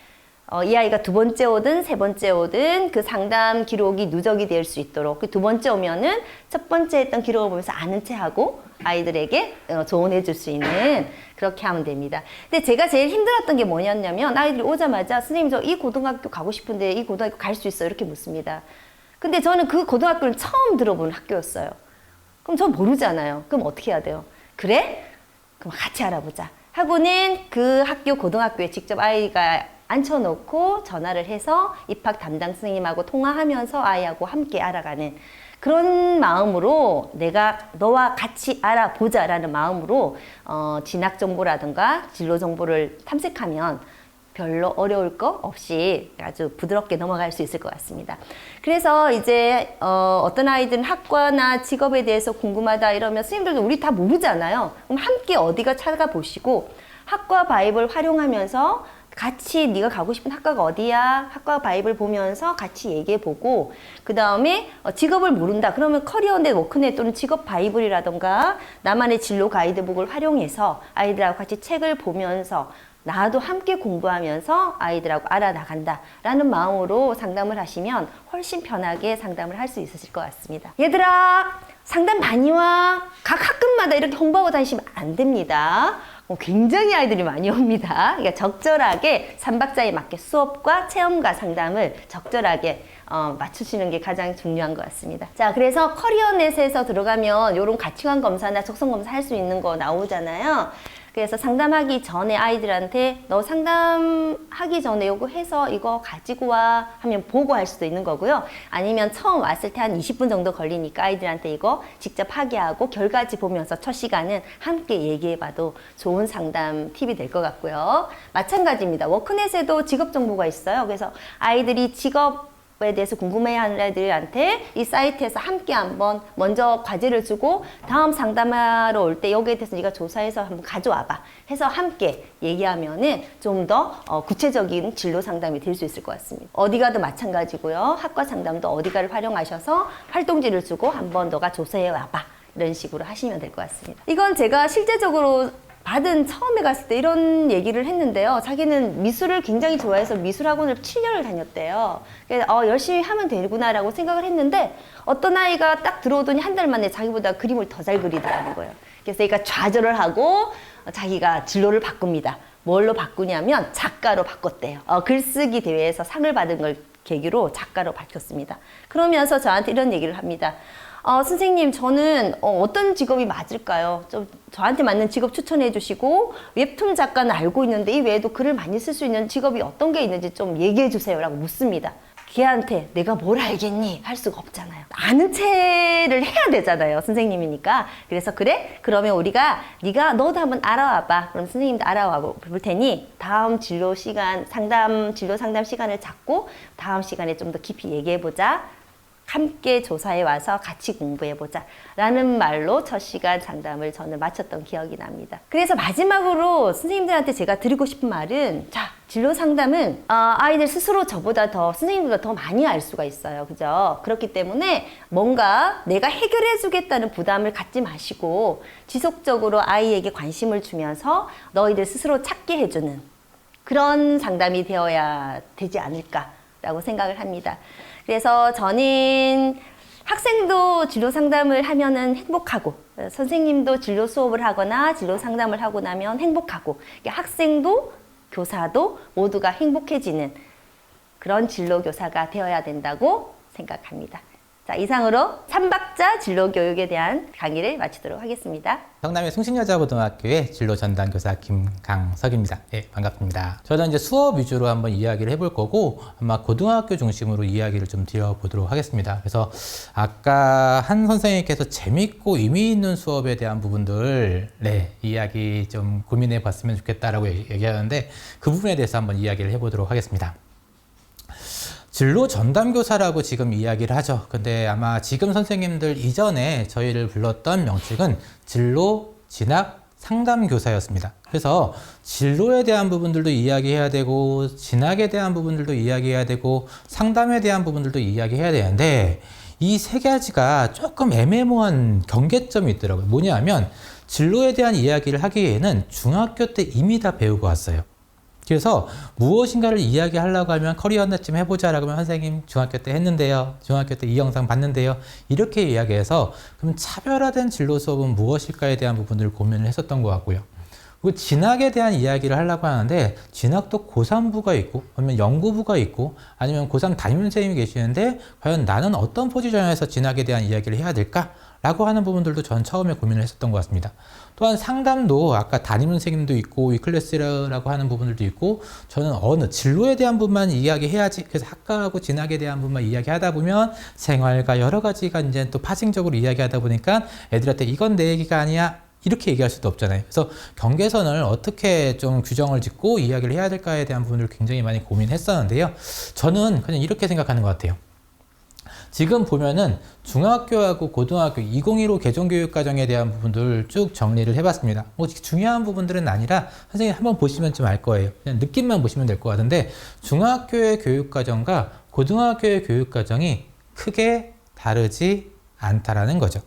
이 아이가 두 번째 오든 세 번째 오든 그 상담 기록이 누적이 될 수 있도록 그 두 번째 오면은 첫 번째 했던 기록을 보면서 아는 체 하고 아이들에게 조언해 줄 수 있는 그렇게 하면 됩니다. 근데 제가 제일 힘들었던 게 뭐였냐면 아이들이 오자마자 선생님 저 이 고등학교 가고 싶은데 이 고등학교 갈 수 있어요? 이렇게 묻습니다. 근데 저는 그 고등학교를 처음 들어본 학교였어요. 그럼 전 모르잖아요. 그럼 어떻게 해야 돼요? 그래? 그럼 같이 알아보자. 하고는 그 학교 고등학교에 직접 아이가 앉혀놓고 전화를 해서 입학 담당 선생님하고 통화하면서 아이하고 함께 알아가는 그런 마음으로 내가 너와 같이 알아보자라는 마음으로 진학 정보라든가 진로 정보를 탐색하면 별로 어려울 거 없이 아주 부드럽게 넘어갈 수 있을 것 같습니다. 그래서 이제 어떤 아이들은 학과나 직업에 대해서 궁금하다 이러면 선생님들도 우리 다 모르잖아요. 그럼 함께 어디가 찾아보시고 학과 바이블 활용하면서 같이 네가 가고 싶은 학과가 어디야? 학과 바이블 보면서 같이 얘기해보고 그 다음에 직업을 모른다. 그러면 커리어넷, 워크넷 또는 직업 바이블이라던가 나만의 진로 가이드북을 활용해서 아이들하고 같이 책을 보면서 나도 함께 공부하면서 아이들하고 알아나간다 라는 마음으로 상담을 하시면 훨씬 편하게 상담을 할 수 있으실 것 같습니다. 얘들아 상담 많이 와. 각 학급마다 이렇게 홍보하고 다니시면 안 됩니다. 굉장히 아이들이 많이 옵니다. 그러니까 적절하게 3박자에 맞게 수업과 체험과 상담을 적절하게 맞추시는 게 가장 중요한 것 같습니다. 자, 그래서 커리어넷에서 들어가면 이런 가치관 검사나 적성 검사 할 수 있는 거 나오잖아요. 그래서 상담하기 전에 아이들한테 너 상담하기 전에 요거 해서 이거 가지고 와 하면 보고할 수도 있는 거고요. 아니면 처음 왔을 때 한 20분 정도 걸리니까 아이들한테 이거 직접 하게 하고 결과지 보면서 첫 시간은 함께 얘기해봐도 좋은 상담 팁이 될 것 같고요. 마찬가지입니다. 워크넷에도 직업 정보가 있어요. 그래서 아이들이 직업에 대해서 궁금해하는 아이들한테 이 사이트에서 함께 한번 먼저 과제를 주고 다음 상담하러 올 때 여기에 대해서 네가 조사해서 한번 가져와봐 해서 함께 얘기하면은 좀 더 구체적인 진로 상담이 될 수 있을 것 같습니다. 어디 가도 마찬가지고요. 학과 상담도 어디 가를 활용하셔서 활동지를 주고 한번 너가 조사해 와봐 이런 식으로 하시면 될 것 같습니다. 이건 제가 실제적으로 받은 처음에 갔을 때 이런 얘기를 했는데요. 자기는 미술을 굉장히 좋아해서 미술학원을 7년을 다녔대요. 그래서 열심히 하면 되구나라고 생각을 했는데 어떤 아이가 딱 들어오더니 한 달 만에 자기보다 그림을 더 잘 그리더라는 거예요. 그래서 얘가 좌절을 하고 자기가 진로를 바꿉니다. 뭘로 바꾸냐면 작가로 바꿨대요. 글쓰기 대회에서 상을 받은 걸 계기로 작가로 바뀌었습니다. 그러면서 저한테 이런 얘기를 합니다. 선생님, 저는 어떤 직업이 맞을까요? 좀 저한테 맞는 직업 추천해 주시고 웹툰 작가는 알고 있는데 이 외에도 글을 많이 쓸 수 있는 직업이 어떤 게 있는지 좀 얘기해 주세요 라고 묻습니다. 걔한테 내가 뭘 알겠니? 할 수가 없잖아요. 아는 체를 해야 되잖아요. 선생님이니까. 그래서 그래? 그러면 우리가 네가 너도 한번 알아와봐. 그럼 선생님도 알아와 볼 테니 다음 진로 시간, 진로 상담 시간을 잡고 다음 시간에 좀 더 깊이 얘기해보자. 함께 조사해 와서 같이 공부해보자 라는 말로 첫 시간 상담을 저는 마쳤던 기억이 납니다. 그래서 마지막으로 선생님들한테 제가 드리고 싶은 말은 자, 진로 상담은 아이들 스스로 저보다 더 선생님보다 더 많이 알 수가 있어요. 그죠? 그렇기 때문에 뭔가 내가 해결해 주겠다는 부담을 갖지 마시고 지속적으로 아이에게 관심을 주면서 너희들 스스로 찾게 해주는 그런 상담이 되어야 되지 않을까라고 생각을 합니다. 그래서 저는 학생도 진로 상담을 하면은 행복하고 선생님도 진로 수업을 하거나 진로 상담을 하고 나면 행복하고 학생도 교사도 모두가 행복해지는 그런 진로 교사가 되어야 된다고 생각합니다. 자, 이상으로 3박자 진로 교육에 대한 강의를 마치도록 하겠습니다. 성남의 숭신여자고등학교의 진로 전담 교사 김강석입니다. 예, 반갑습니다. 저는 이제 수업 위주로 한번 이야기를 해볼 거고 아마 고등학교 중심으로 이야기를 좀 드려보도록 하겠습니다. 그래서 아까 한 선생님께서 재밌고 의미 있는 수업에 대한 부분들 이야기 좀 고민해 봤으면 좋겠다라고 얘기하는데 그 부분에 대해서 한번 이야기를 해보도록 하겠습니다. 진로 전담교사라고 지금 이야기를 하죠. 근데 아마 지금 선생님들 이전에 저희를 불렀던 명칭은 진로 진학 상담교사였습니다. 그래서 진로에 대한 부분들도 이야기해야 되고 진학에 대한 부분들도 이야기해야 되고 상담에 대한 부분들도 이야기해야 되는데 이 세 가지가 조금 애매모호한 경계점이 있더라고요. 뭐냐면 진로에 대한 이야기를 하기에는 중학교 때 이미 다 배우고 왔어요. 그래서 무엇인가를 이야기하려고 하면 커리어 하나쯤 해보자라고 하면 선생님 중학교 때 했는데요. 중학교 때 이 영상 봤는데요. 이렇게 이야기해서 그럼 차별화된 진로 수업은 무엇일까에 대한 부분들을 고민을 했었던 것 같고요. 그리고 진학에 대한 이야기를 하려고 하는데 진학도 고3부가 있고 아니면 연구부가 있고 아니면 고3 담임 선생님이 계시는데 과연 나는 어떤 포지션에서 진학에 대한 이야기를 해야 될까? 라고 하는 부분들도 전 처음에 고민을 했었던 것 같습니다. 또한 상담도 아까 담임 선생님도 있고 위클래스라고 하는 부분들도 있고 저는 어느 진로에 대한 부분만 이야기해야지 그래서 학과하고 진학에 대한 부분만 이야기하다 보면 생활과 여러 가지가 이제 또 파생적으로 이야기하다 보니까 애들한테 이건 내 얘기가 아니야 이렇게 얘기할 수도 없잖아요. 그래서 경계선을 어떻게 좀 규정을 짓고 이야기를 해야 될까에 대한 부분을 굉장히 많이 고민했었는데요. 저는 그냥 이렇게 생각하는 것 같아요. 지금 보면은 중학교하고 고등학교 2015 개정교육과정에 대한 부분들 쭉 정리를 해봤습니다. 뭐 중요한 부분들은 아니라 선생님 한번 보시면 좀 알 거예요. 그냥 느낌만 보시면 될 것 같은데 중학교의 교육과정과 고등학교의 교육과정이 크게 다르지 않다라는 거죠.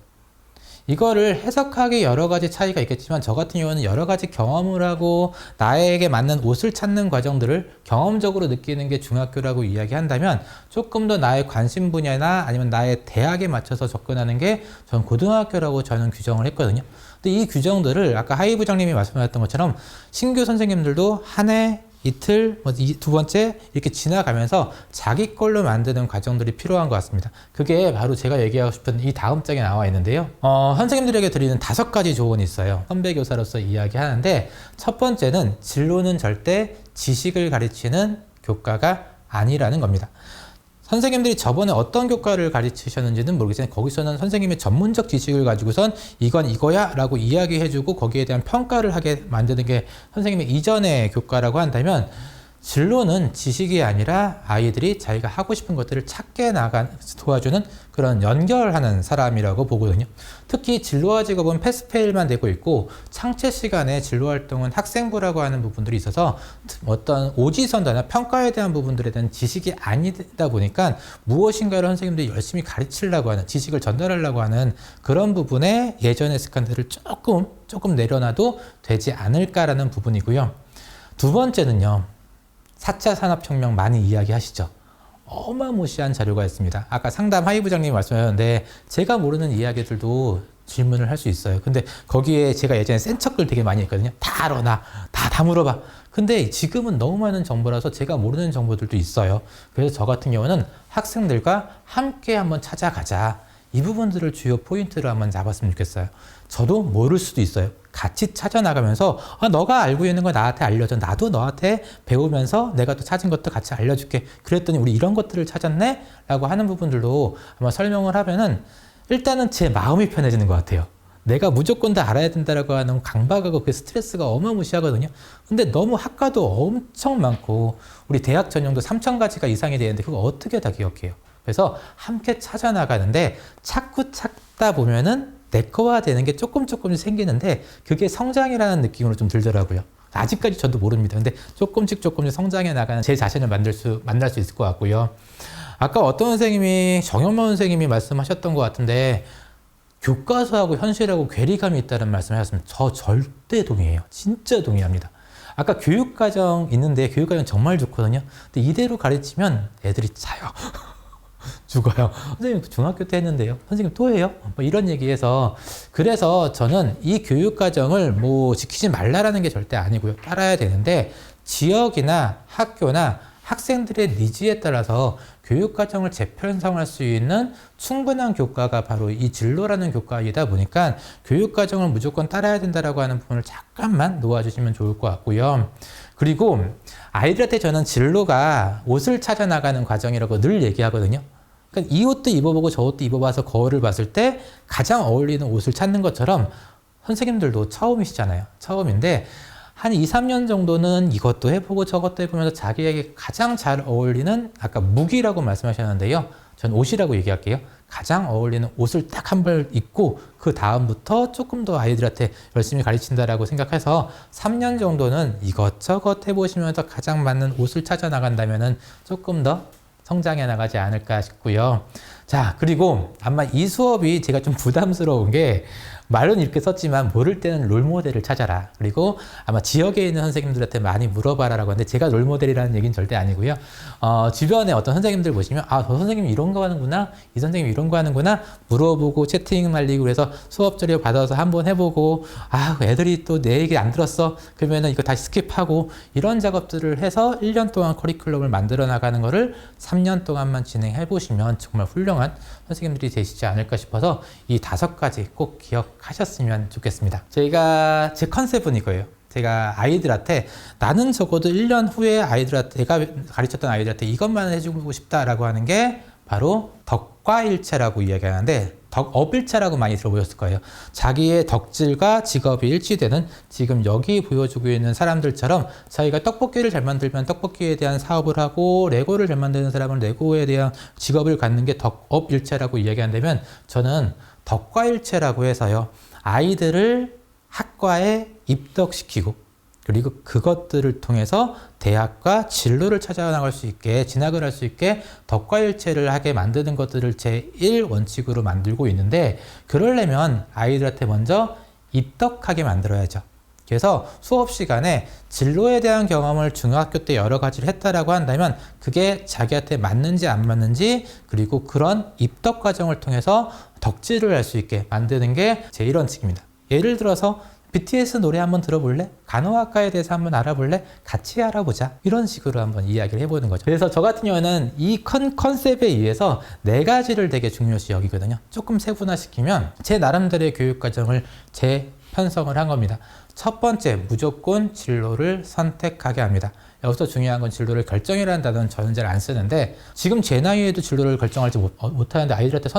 이거를 해석하기 여러 가지 차이가 있겠지만 저 같은 경우는 여러 가지 경험을 하고 나에게 맞는 옷을 찾는 과정들을 경험적으로 느끼는 게 중학교라고 이야기한다면 조금 더 나의 관심 분야나 아니면 나의 대학에 맞춰서 접근하는 게 전 고등학교라고 저는 규정을 했거든요. 근데 이 규정들을 아까 하이 부장님이 말씀하셨던 것처럼 신규 선생님들도 한 해 이틀, 두 번째 이렇게 지나가면서 자기 걸로 만드는 과정들이 필요한 것 같습니다. 그게 바로 제가 얘기하고 싶은 이 다음 장에 나와 있는데요. 선생님들에게 드리는 5가지 조언이 있어요. 선배 교사로서 이야기하는데 첫 번째는 진로는 절대 지식을 가르치는 교과가 아니라는 겁니다. 선생님들이 저번에 어떤 교과를 가르치셨는지는 모르겠지만 거기서는 선생님의 전문적 지식을 가지고선 이건 이거야 라고 이야기해주고 거기에 대한 평가를 하게 만드는 게 선생님의 이전의 교과라고 한다면 진로는 지식이 아니라 아이들이 자기가 하고 싶은 것들을 찾게 도와주는 그런 연결하는 사람이라고 보거든요. 특히 진로와 직업은 패스페일만 되고 있고 창체 시간에 진로 활동은 학생부라고 하는 부분들이 있어서 어떤 오지선다나 평가에 대한 부분들에 대한 지식이 아니다 보니까 무엇인가를 선생님들이 열심히 가르치려고 하는 지식을 전달하려고 하는 그런 부분에 예전의 습관들을 조금 내려놔도 되지 않을까라는 부분이고요. 두 번째는요. 4차 산업혁명 많이 이야기하시죠. 어마무시한 자료가 있습니다. 아까 상담 하이 부장님이 말씀하셨는데 제가 모르는 이야기들도 질문을 할 수 있어요. 근데 거기에 제가 예전에 센 척을 되게 많이 했거든요. 다 알아, 다 물어봐. 근데 지금은 너무 많은 정보라서 제가 모르는 정보들도 있어요. 그래서 저 같은 경우는 학생들과 함께 한번 찾아가자. 이 부분들을 주요 포인트로 한번 잡았으면 좋겠어요. 저도 모를 수도 있어요. 같이 찾아나가면서 너가 알고 있는 거 나한테 알려줘. 나도 너한테 배우면서 내가 또 찾은 것도 같이 알려줄게. 그랬더니 우리 이런 것들을 찾았네? 라고 하는 부분들도 아마 설명을 하면은 일단은 제 마음이 편해지는 것 같아요. 내가 무조건 다 알아야 된다라고 하는 강박하고 그 스트레스가 어마무시하거든요. 근데 너무 학과도 엄청 많고 우리 대학 전형도 3,000가지가 이상이 되는데 그거 어떻게 다 기억해요? 그래서 함께 찾아나가는데 자꾸 찾다 보면은 내 거화 되는 게 조금씩 생기는데 그게 성장이라는 느낌으로 좀 들더라고요. 아직까지 저도 모릅니다. 근데 조금씩 성장해 나가는 제 자신을 만날 수 있을 것 같고요. 아까 어떤 선생님이 정현모 선생님이 말씀하셨던 것 같은데 교과서하고 현실하고 괴리감이 있다는 말씀을 하셨습니다. 저 절대 동의해요. 진짜 동의합니다. 아까 교육과정 있는데 교육과정 정말 좋거든요. 근데 이대로 가르치면 애들이 자요. 죽어요. 선생님 중학교 때 했는데요. 선생님 또 해요? 뭐 이런 얘기해서 그래서 저는 이 교육과정을 뭐 지키지 말라라는 게 절대 아니고요. 따라야 되는데 지역이나 학교나 학생들의 니즈에 따라서 교육과정을 재편성할 수 있는 충분한 교과가 바로 이 진로라는 교과이다 보니까 교육과정을 무조건 따라야 된다라고 하는 부분을 잠깐만 놓아주시면 좋을 것 같고요. 그리고 아이들한테 저는 진로가 옷을 찾아 나가는 과정이라고 늘 얘기하거든요. 그러니까 이 옷도 입어보고 저 옷도 입어봐서 거울을 봤을 때 가장 어울리는 옷을 찾는 것처럼 선생님들도 처음이시잖아요. 처음인데 한 2, 3년 정도는 이것도 해보고 저것도 해보면서 자기에게 가장 잘 어울리는 아까 무기라고 말씀하셨는데요. 전 옷이라고 얘기할게요. 가장 어울리는 옷을 딱 한 벌 입고 그 다음부터 조금 더 아이들한테 열심히 가르친다라고 생각해서 3년 정도는 이것저것 해보시면서 가장 맞는 옷을 찾아 나간다면은 조금 더 성장해 나가지 않을까 싶고요. 자, 그리고 아마 이 수업이 제가 좀 부담스러운 게 말은 이렇게 썼지만 모를 때는 롤모델을 찾아라. 그리고 아마 지역에 있는 선생님들한테 많이 물어봐라라고 하는데 제가 롤모델이라는 얘기는 절대 아니고요. 주변에 어떤 선생님들 보시면 저 선생님 이런 거 하는구나. 이 선생님 이런 거 하는구나. 물어보고 채팅 말리고 그래서 수업 자료 받아서 한번 해보고 애들이 또 내 얘기 안 들었어. 그러면은 이거 다시 스킵하고 이런 작업들을 해서 1년 동안 커리큘럼을 만들어 나가는 거를 3년 동안만 진행해 보시면 정말 훌륭한 선생님들이 되시지 않을까 싶어서 이 5가지 꼭 기억하셨으면 좋겠습니다. 제 컨셉은 이거예요. 제가 아이들한테 나는 적어도 1년 후에 아이들한테 내가 가르쳤던 아이들한테 이것만 해주고 싶다라고 하는 게 바로 덕과일체라고 이야기하는데 덕업일체라고 많이 들어보셨을 거예요. 자기의 덕질과 직업이 일치되는 지금 여기 보여주고 있는 사람들처럼 자기가 떡볶이를 잘 만들면 떡볶이에 대한 사업을 하고 레고를 잘 만드는 사람은 레고에 대한 직업을 갖는 게 덕업일체라고 이야기한다면 저는 덕과일체라고 해서요. 아이들을 학과에 입덕시키고 그리고 그것들을 통해서 대학과 진로를 찾아나갈 수 있게 진학을 할 수 있게 덕과일체를 하게 만드는 것들을 제1원칙으로 만들고 있는데 그러려면 아이들한테 먼저 입덕하게 만들어야죠. 그래서 수업 시간에 진로에 대한 경험을 중학교 때 여러 가지를 했다라고 한다면 그게 자기한테 맞는지 안 맞는지 그리고 그런 입덕 과정을 통해서 덕질을 할 수 있게 만드는 게 제1원칙입니다. 예를 들어서 BTS 노래 한번 들어볼래? 간호학과에 대해서 한번 알아볼래? 같이 알아보자. 이런 식으로 한번 이야기를 해보는 거죠. 그래서 저 같은 경우는 이 컨셉에 의해서 4가지를 되게 중요시 여기거든요. 조금 세분화시키면 제 나름대로의 교육과정을 재편성을 한 겁니다. 첫 번째, 무조건 진로를 선택하게 합니다. 여기서 중요한 건 진로를 결정이라는 단어는 저는 잘 안 쓰는데 지금 제 나이에도 진로를 결정하지 못하는데 아이들한테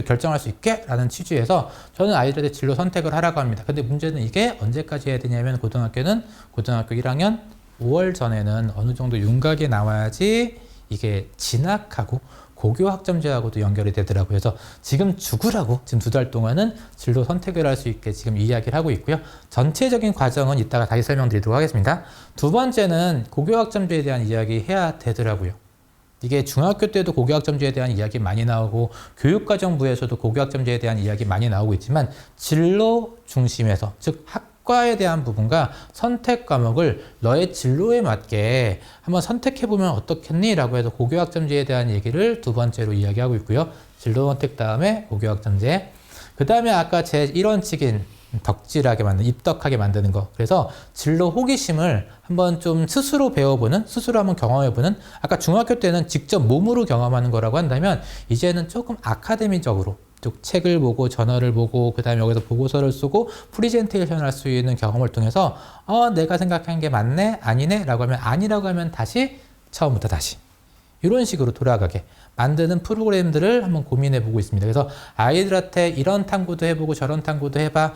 결정할 수 있게 라는 취지에서 저는 아이들한테 진로 선택을 하라고 합니다. 근데 문제는 이게 언제까지 해야 되냐면 고등학교는 고등학교 1학년 5월 전에는 어느 정도 윤곽이 나와야지 이게 진학하고 고교 학점제하고도 연결이 되더라고요. 그래서 지금 죽으라고 지금 2달 동안은 진로 선택을 할 수 있게 지금 이야기를 하고 있고요. 전체적인 과정은 이따가 다시 설명드리도록 하겠습니다. 두 번째는 고교 학점제에 대한 이야기 해야 되더라고요. 이게 중학교 때도 고교 학점제에 대한 이야기 많이 나오고 교육과정부에서도 고교 학점제에 대한 이야기 많이 나오고 있지만 진로 중심에서 즉 학과에 대한 부분과 선택 과목을 너의 진로에 맞게 한번 선택해보면 어떻겠니? 라고 해서 고교학점제에 대한 얘기를 두 번째로 이야기하고 있고요. 진로 선택 다음에 고교학점제. 그 다음에 아까 제 1원칙인 덕질하게 만드는, 입덕하게 만드는 거. 그래서 진로 호기심을 한번 좀 스스로 배워보는, 스스로 한번 경험해보는, 아까 중학교 때는 직접 몸으로 경험하는 거라고 한다면 이제는 조금 아카데미적으로 책을 보고 저널을 보고 그 다음에 여기서 보고서를 쓰고 프리젠테이션을 할 수 있는 경험을 통해서 내가 생각한 게 맞네? 아니네? 라고 하면 아니라고 하면 다시 처음부터 다시 이런 식으로 돌아가게 만드는 프로그램들을 한번 고민해 보고 있습니다. 그래서 아이들한테 이런 탐구도 해보고 저런 탐구도 해봐.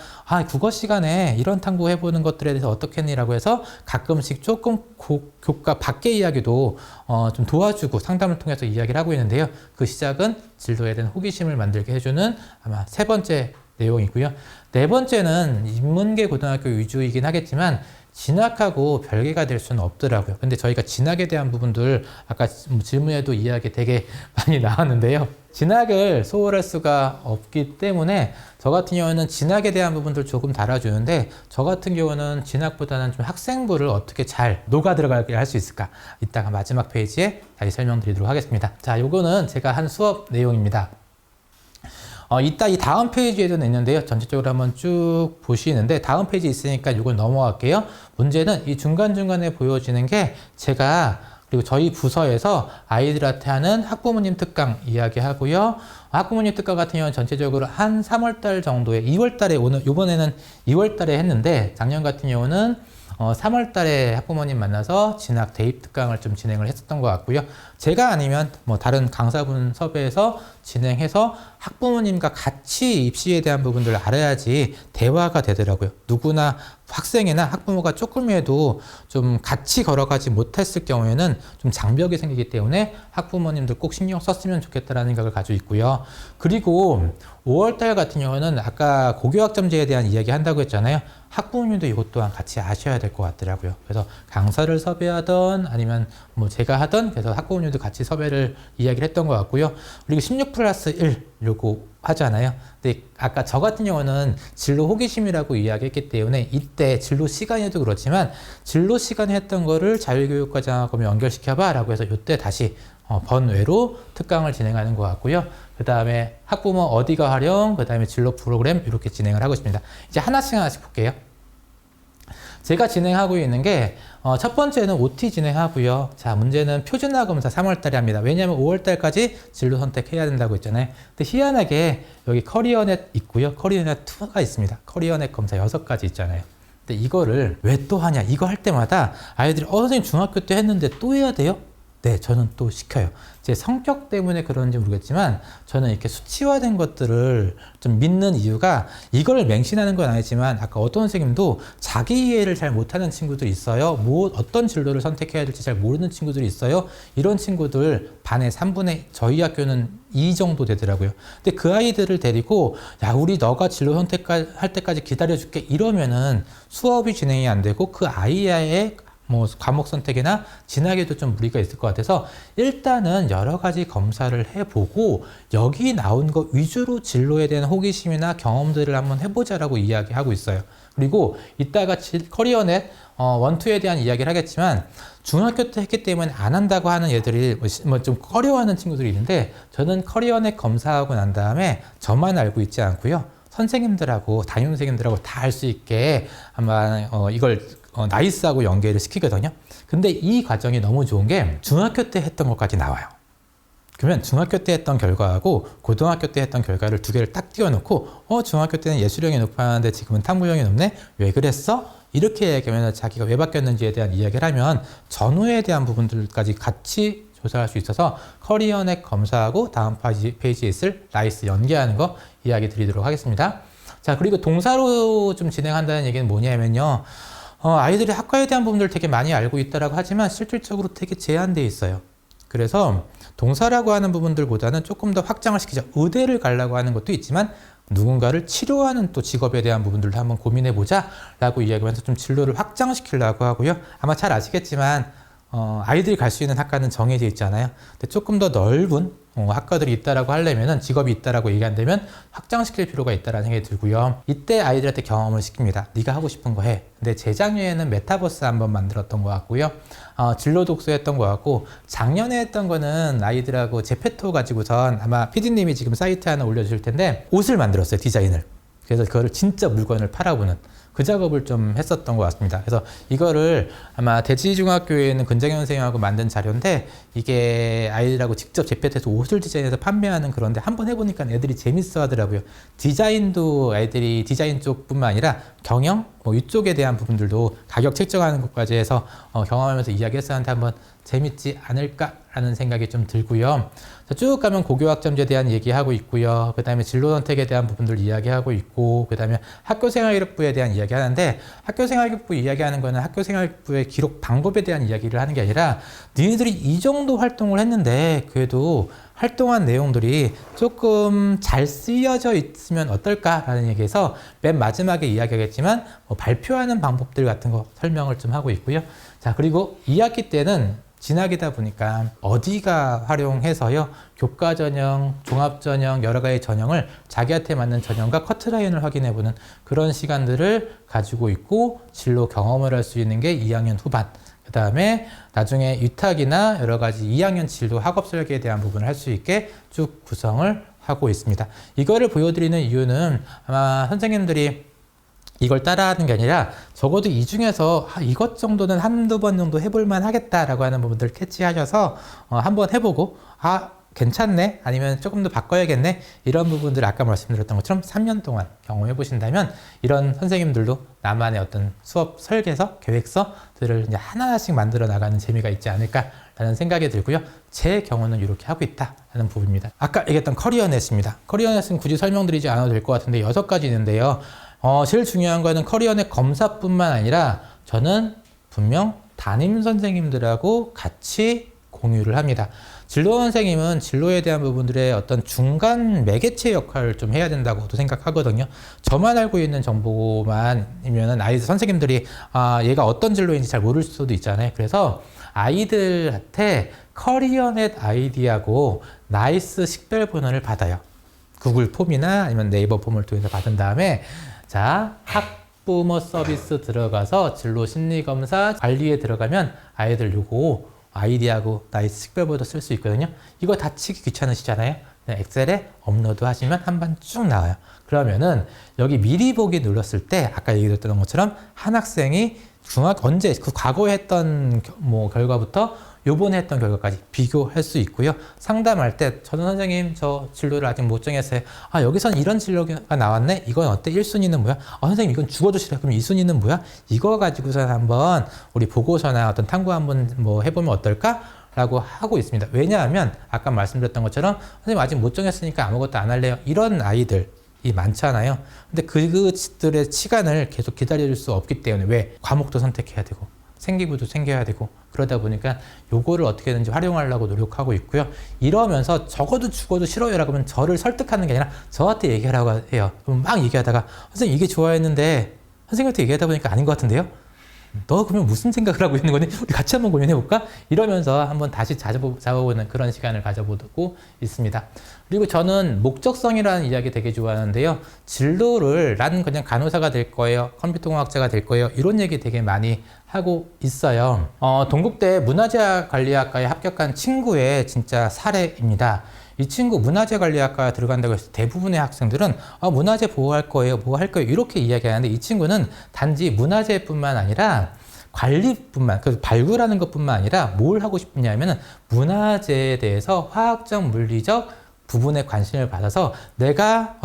국어 시간에 이런 탐구 해보는 것들에 대해서 어떻겠니라고 해서 가끔씩 조금 교과 밖의 이야기도 좀 도와주고 상담을 통해서 이야기를 하고 있는데요. 그 시작은 진로에 대한 호기심을 만들게 해주는 아마 3번째 내용이고요. 4번째는 인문계 고등학교 위주이긴 하겠지만 진학하고 별개가 될 수는 없더라고요. 근데 저희가 진학에 대한 부분들 아까 질문에도 이야기 되게 많이 나왔는데요. 진학을 소홀할 수가 없기 때문에 저 같은 경우는 진학에 대한 부분들 조금 달아주는데 저 같은 경우는 진학보다는 좀 학생부를 어떻게 잘 녹아 들어가게 할 수 있을까 이따가 마지막 페이지에 다시 설명드리도록 하겠습니다. 자, 요거는 제가 한 수업 내용입니다. 이따 이 다음 페이지에도 있는데요. 전체적으로 한번 쭉 보시는데 다음 페이지 있으니까 이걸 넘어갈게요. 문제는 이 중간중간에 보여지는 게 제가 그리고 저희 부서에서 아이들한테 하는 학부모님 특강 이야기하고요. 학부모님 특강 같은 경우는 전체적으로 한 3월달 정도에 2월달에 이번에는 2월달에 했는데 작년 같은 경우는 3월달에 학부모님 만나서 진학 대입 특강을 좀 진행을 했었던 것 같고요. 제가 아니면 다른 강사분 섭외해서 진행해서 학부모님과 같이 입시에 대한 부분들을 알아야지 대화가 되더라고요. 누구나 학생이나 학부모가 조금이라도 좀 같이 걸어가지 못했을 경우에는 좀 장벽이 생기기 때문에 학부모님들 꼭 신경 썼으면 좋겠다라는 생각을 가지고 있고요. 그리고 5월달 같은 경우는 아까 고교학점제에 대한 이야기 한다고 했잖아요. 학부모님도 이것 또한 같이 아셔야 될 것 같더라고요. 그래서 강사를 섭외하던 아니면 제가 하던 그래서 학부모님 포트폴리오도 같이 섭외를 이야기를 했던 것 같고요. 그리고 16+1 요거 하잖아요. 근데 아까 저 같은 경우는 진로 호기심이라고 이야기했기 때문에 이때 진로 시간에도 그렇지만 진로 시간에 했던 거를 자유교육과정하고 연결시켜봐 라고 해서 이때 다시 번외로 특강을 진행하는 것 같고요. 그 다음에 학부모 어디가 활용, 그 다음에 진로 프로그램 이렇게 진행을 하고 있습니다. 이제 하나씩 볼게요. 제가 진행하고 있는 게 첫 번째는 OT 진행하고요. 자, 문제는 표준화 검사 3월 달에 합니다. 왜냐하면 5월 달까지 진로 선택해야 된다고 했잖아요. 근데 희한하게 여기 커리어넷 있고요. 커리어넷 2가 있습니다. 커리어넷 검사 6가지 있잖아요. 근데 이거를 왜 또 하냐? 이거 할 때마다 아이들이 선생님 중학교 때 했는데 또 해야 돼요? 네, 저는 또 시켜요. 제 성격 때문에 그런지 모르겠지만 저는 이렇게 수치화된 것들을 좀 믿는 이유가 이걸 맹신하는 건 아니지만 아까 어떤 선생님도 자기 이해를 잘 못하는 친구들이 있어요. 어떤 진로를 선택해야 될지 잘 모르는 친구들이 있어요. 이런 친구들 반에 3분의 저희 학교는 2 정도 되더라고요. 근데 그 아이들을 데리고 야, 우리 너가 진로 선택할 때까지 기다려줄게 이러면은 수업이 진행이 안 되고 그 아이의 과목 선택이나 진학에도 좀 무리가 있을 것 같아서 일단은 여러 가지 검사를 해보고 여기 나온 거 위주로 진로에 대한 호기심이나 경험들을 한번 해보자라고 이야기하고 있어요. 그리고 이따가 커리어넷 1, 2에 대한 이야기를 하겠지만 중학교 때 했기 때문에 안 한다고 하는 애들이 좀 꺼려하는 친구들이 있는데 저는 커리어넷 검사하고 난 다음에 저만 알고 있지 않고요. 선생님들하고 담임 선생님들하고 다 알 수 있게 아마 이걸 나이스하고 연계를 시키거든요. 근데 이 과정이 너무 좋은 게 중학교 때 했던 것까지 나와요. 그러면 중학교 때 했던 결과하고 고등학교 때 했던 결과를 두 개를 딱 띄워놓고 중학교 때는 예술형이 높았는데 지금은 탐구형이 높네? 왜 그랬어? 이렇게 얘기하면 자기가 왜 바뀌었는지에 대한 이야기를 하면 전후에 대한 부분들까지 같이 조사할 수 있어서 커리어넷 검사하고 다음 페이지에 있을 나이스 연계하는 거 이야기 드리도록 하겠습니다. 자, 그리고 동사로 좀 진행한다는 얘기는 뭐냐면요. 아이들이 학과에 대한 부분들을 되게 많이 알고 있다라고 하지만 실질적으로 되게 제한되어 있어요. 그래서 동사라고 하는 부분들보다는 조금 더 확장을 시키자. 의대를 가려고 하는 것도 있지만 누군가를 치료하는 또 직업에 대한 부분들도 한번 고민해보자 라고 이야기하면서 좀 진로를 확장시키려고 하고요. 아마 잘 아시겠지만 아이들이 갈 수 있는 학과는 정해져 있잖아요. 근데 조금 더 넓은 학과들이 있다라고 하려면은 직업이 있다라고 얘기한다면 확장시킬 필요가 있다라는 생각이 들고요. 이때 아이들한테 경험을 시킵니다. 네가 하고 싶은 거 해. 근데 재작년에는 메타버스 한번 만들었던 것 같고요. 진로 독서 했던 것 같고 작년에 했던 거는 아이들하고 제페토 가지고선 아마 PD님이 지금 사이트 하나 올려주실 텐데 옷을 만들었어요. 디자인을. 그래서 그거를 진짜 물건을 팔아보는 그 작업을 좀 했었던 것 같습니다. 그래서 이거를 아마 대치중학교에 있는 근정현 선생님하고 만든 자료인데 이게 아이들하고 직접 제페토에서 옷을 디자인해서 판매하는 그런데 한번 해보니까 애들이 재밌어 하더라고요. 디자인도 아이들이 디자인 쪽뿐만 아니라 경영 이쪽에 대한 부분들도 가격 책정하는 것까지 해서 경험하면서 이야기했었는데 한번 재밌지 않을까라는 생각이 좀 들고요. 쭉 가면 고교학점제에 대한 얘기하고 있고요. 그 다음에 진로 선택에 대한 부분들 이야기하고 있고, 그 다음에 학교생활기록부에 대한 이야기 하는데, 학교생활기록부 이야기하는 거는 학교생활기록부의 기록 방법에 대한 이야기를 하는 게 아니라, 니네들이 이 정도 활동을 했는데, 그래도 활동한 내용들이 조금 잘 쓰여져 있으면 어떨까라는 얘기에서 맨 마지막에 이야기하겠지만, 발표하는 방법들 같은 거 설명을 좀 하고 있고요. 자, 그리고 2학기 때는 진학이다 보니까 어디가 활용해서요, 교과전형, 종합전형, 여러 가지 전형을 자기한테 맞는 전형과 커트라인을 확인해보는 그런 시간들을 가지고 있고, 진로 경험을 할 수 있는 게 2학년 후반, 그 다음에 나중에 위탁이나 여러 가지 2학년 진로 학업 설계에 대한 부분을 할 수 있게 쭉 구성을 하고 있습니다. 이거를 보여드리는 이유는 아마 선생님들이 이걸 따라하는 게 아니라 적어도 이 중에서 이것 정도는 한두 번 정도 해볼만 하겠다라고 하는 부분들을 캐치하셔서 한번 해보고 괜찮네, 아니면 조금 더 바꿔야겠네, 이런 부분들을 아까 말씀드렸던 것처럼 3년 동안 경험해 보신다면 이런 선생님들도 나만의 어떤 수업 설계서, 계획서들을 이제 하나하나씩 만들어 나가는 재미가 있지 않을까라는 생각이 들고요. 제 경우는 이렇게 하고 있다라는 부분입니다. 아까 얘기했던 커리어넷입니다. 커리어넷은 굳이 설명드리지 않아도 될 것 같은데 6가지 있는데요. 제일 중요한 거는 커리어넷 검사뿐만 아니라 저는 분명 담임 선생님들하고 같이 공유를 합니다. 진로 선생님은 진로에 대한 부분들의 어떤 중간 매개체 역할을 좀 해야 된다고도 생각하거든요. 저만 알고 있는 정보만이면은 선생님들이 얘가 어떤 진로인지 잘 모를 수도 있잖아요. 그래서 아이들한테 커리어넷 아이디하고 나이스 식별번호를 받아요. 구글 폼이나 아니면 네이버 폼을 통해서 받은 다음에 자, 학부모 서비스 들어가서 진로 심리 검사 관리에 들어가면 아이들 요거 아이디하고 나이스 식별번호도 쓸 수 있거든요. 이거 다 치기 귀찮으시잖아요. 엑셀에 업로드 하시면 한 번 쭉 나와요. 그러면은 여기 미리 보기 눌렀을 때 아까 얘기했던 것처럼 한 학생이 언제 그 과거에 했던 결과부터 요번에 했던 결과까지 비교할 수 있고요. 상담할 때 저는 선생님 저 진로를 아직 못 정했어요. 여기선 이런 진로가 나왔네. 이건 어때? 1순위는 뭐야? 선생님 이건 죽어주시래. 그럼 2순위는 뭐야? 이거 가지고서 한번 우리 보고서나 어떤 탐구 한번 해보면 어떨까? 라고 하고 있습니다. 왜냐하면 아까 말씀드렸던 것처럼 선생님 아직 못 정했으니까 아무것도 안 할래요. 이런 아이들이 많잖아요. 근데 그들의 시간을 계속 기다려줄 수 없기 때문에 왜? 과목도 선택해야 되고 생기부도 생겨야 되고 그러다 보니까 요거를 어떻게든지 활용하려고 노력하고 있고요. 이러면서 적어도 죽어도 싫어요라고 하면 저를 설득하는 게 아니라 저한테 얘기하라고 해요. 그럼 막 얘기하다가 선생님 이게 좋아했는데 선생님한테 얘기하다 보니까 아닌 것 같은데요? 너 그러면 무슨 생각을 하고 있는 거니? 우리 같이 한번 고민해볼까? 이러면서 한번 다시 잡아보는 그런 시간을 가져보고 있습니다. 그리고 저는 목적성이라는 이야기 되게 좋아하는데요. 진로를 나는 그냥 간호사가 될 거예요. 컴퓨터공학자가 될 거예요. 이런 얘기 되게 많이 하고 있어요. 동국대 문화재관리학과에 합격한 친구의 진짜 사례입니다. 이 친구 문화재관리학과에 들어간다고 해서 대부분의 학생들은 문화재 보호할 거예요, 뭐 할 거예요 이렇게 이야기하는데 이 친구는 단지 문화재뿐만 아니라 관리뿐만, 그 발굴하는 것뿐만 아니라 뭘 하고 싶냐면은 문화재에 대해서 화학적, 물리적 부분에 관심을 받아서 내가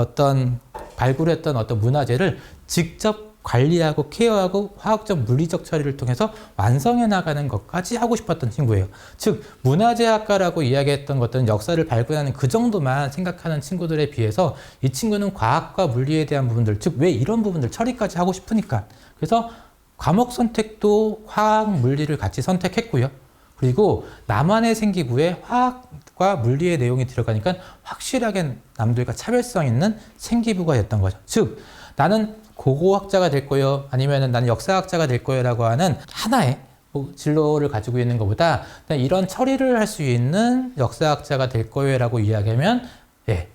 발굴했던 어떤 문화재를 직접 관리하고 케어하고 화학적 물리적 처리를 통해서 완성해 나가는 것까지 하고 싶었던 친구예요. 즉 문화재학과라고 이야기했던 것들은 역사를 발굴하는 그 정도만 생각하는 친구들에 비해서 이 친구는 과학과 물리에 대한 부분들, 즉 왜 이런 부분들 처리까지 하고 싶으니까. 그래서 과목 선택도 화학, 물리를 같이 선택했고요. 그리고 나만의 생기부에 화학과 물리의 내용이 들어가니까 확실하게 남들과 차별성 있는 생기부가 됐던 거죠. 즉 나는 고고학자가 될 거예요. 아니면 나는 역사학자가 될 거예요. 라고 하는 하나의 진로를 가지고 있는 것보다 이런 처리를 할 수 있는 역사학자가 될 거예요. 라고 이야기하면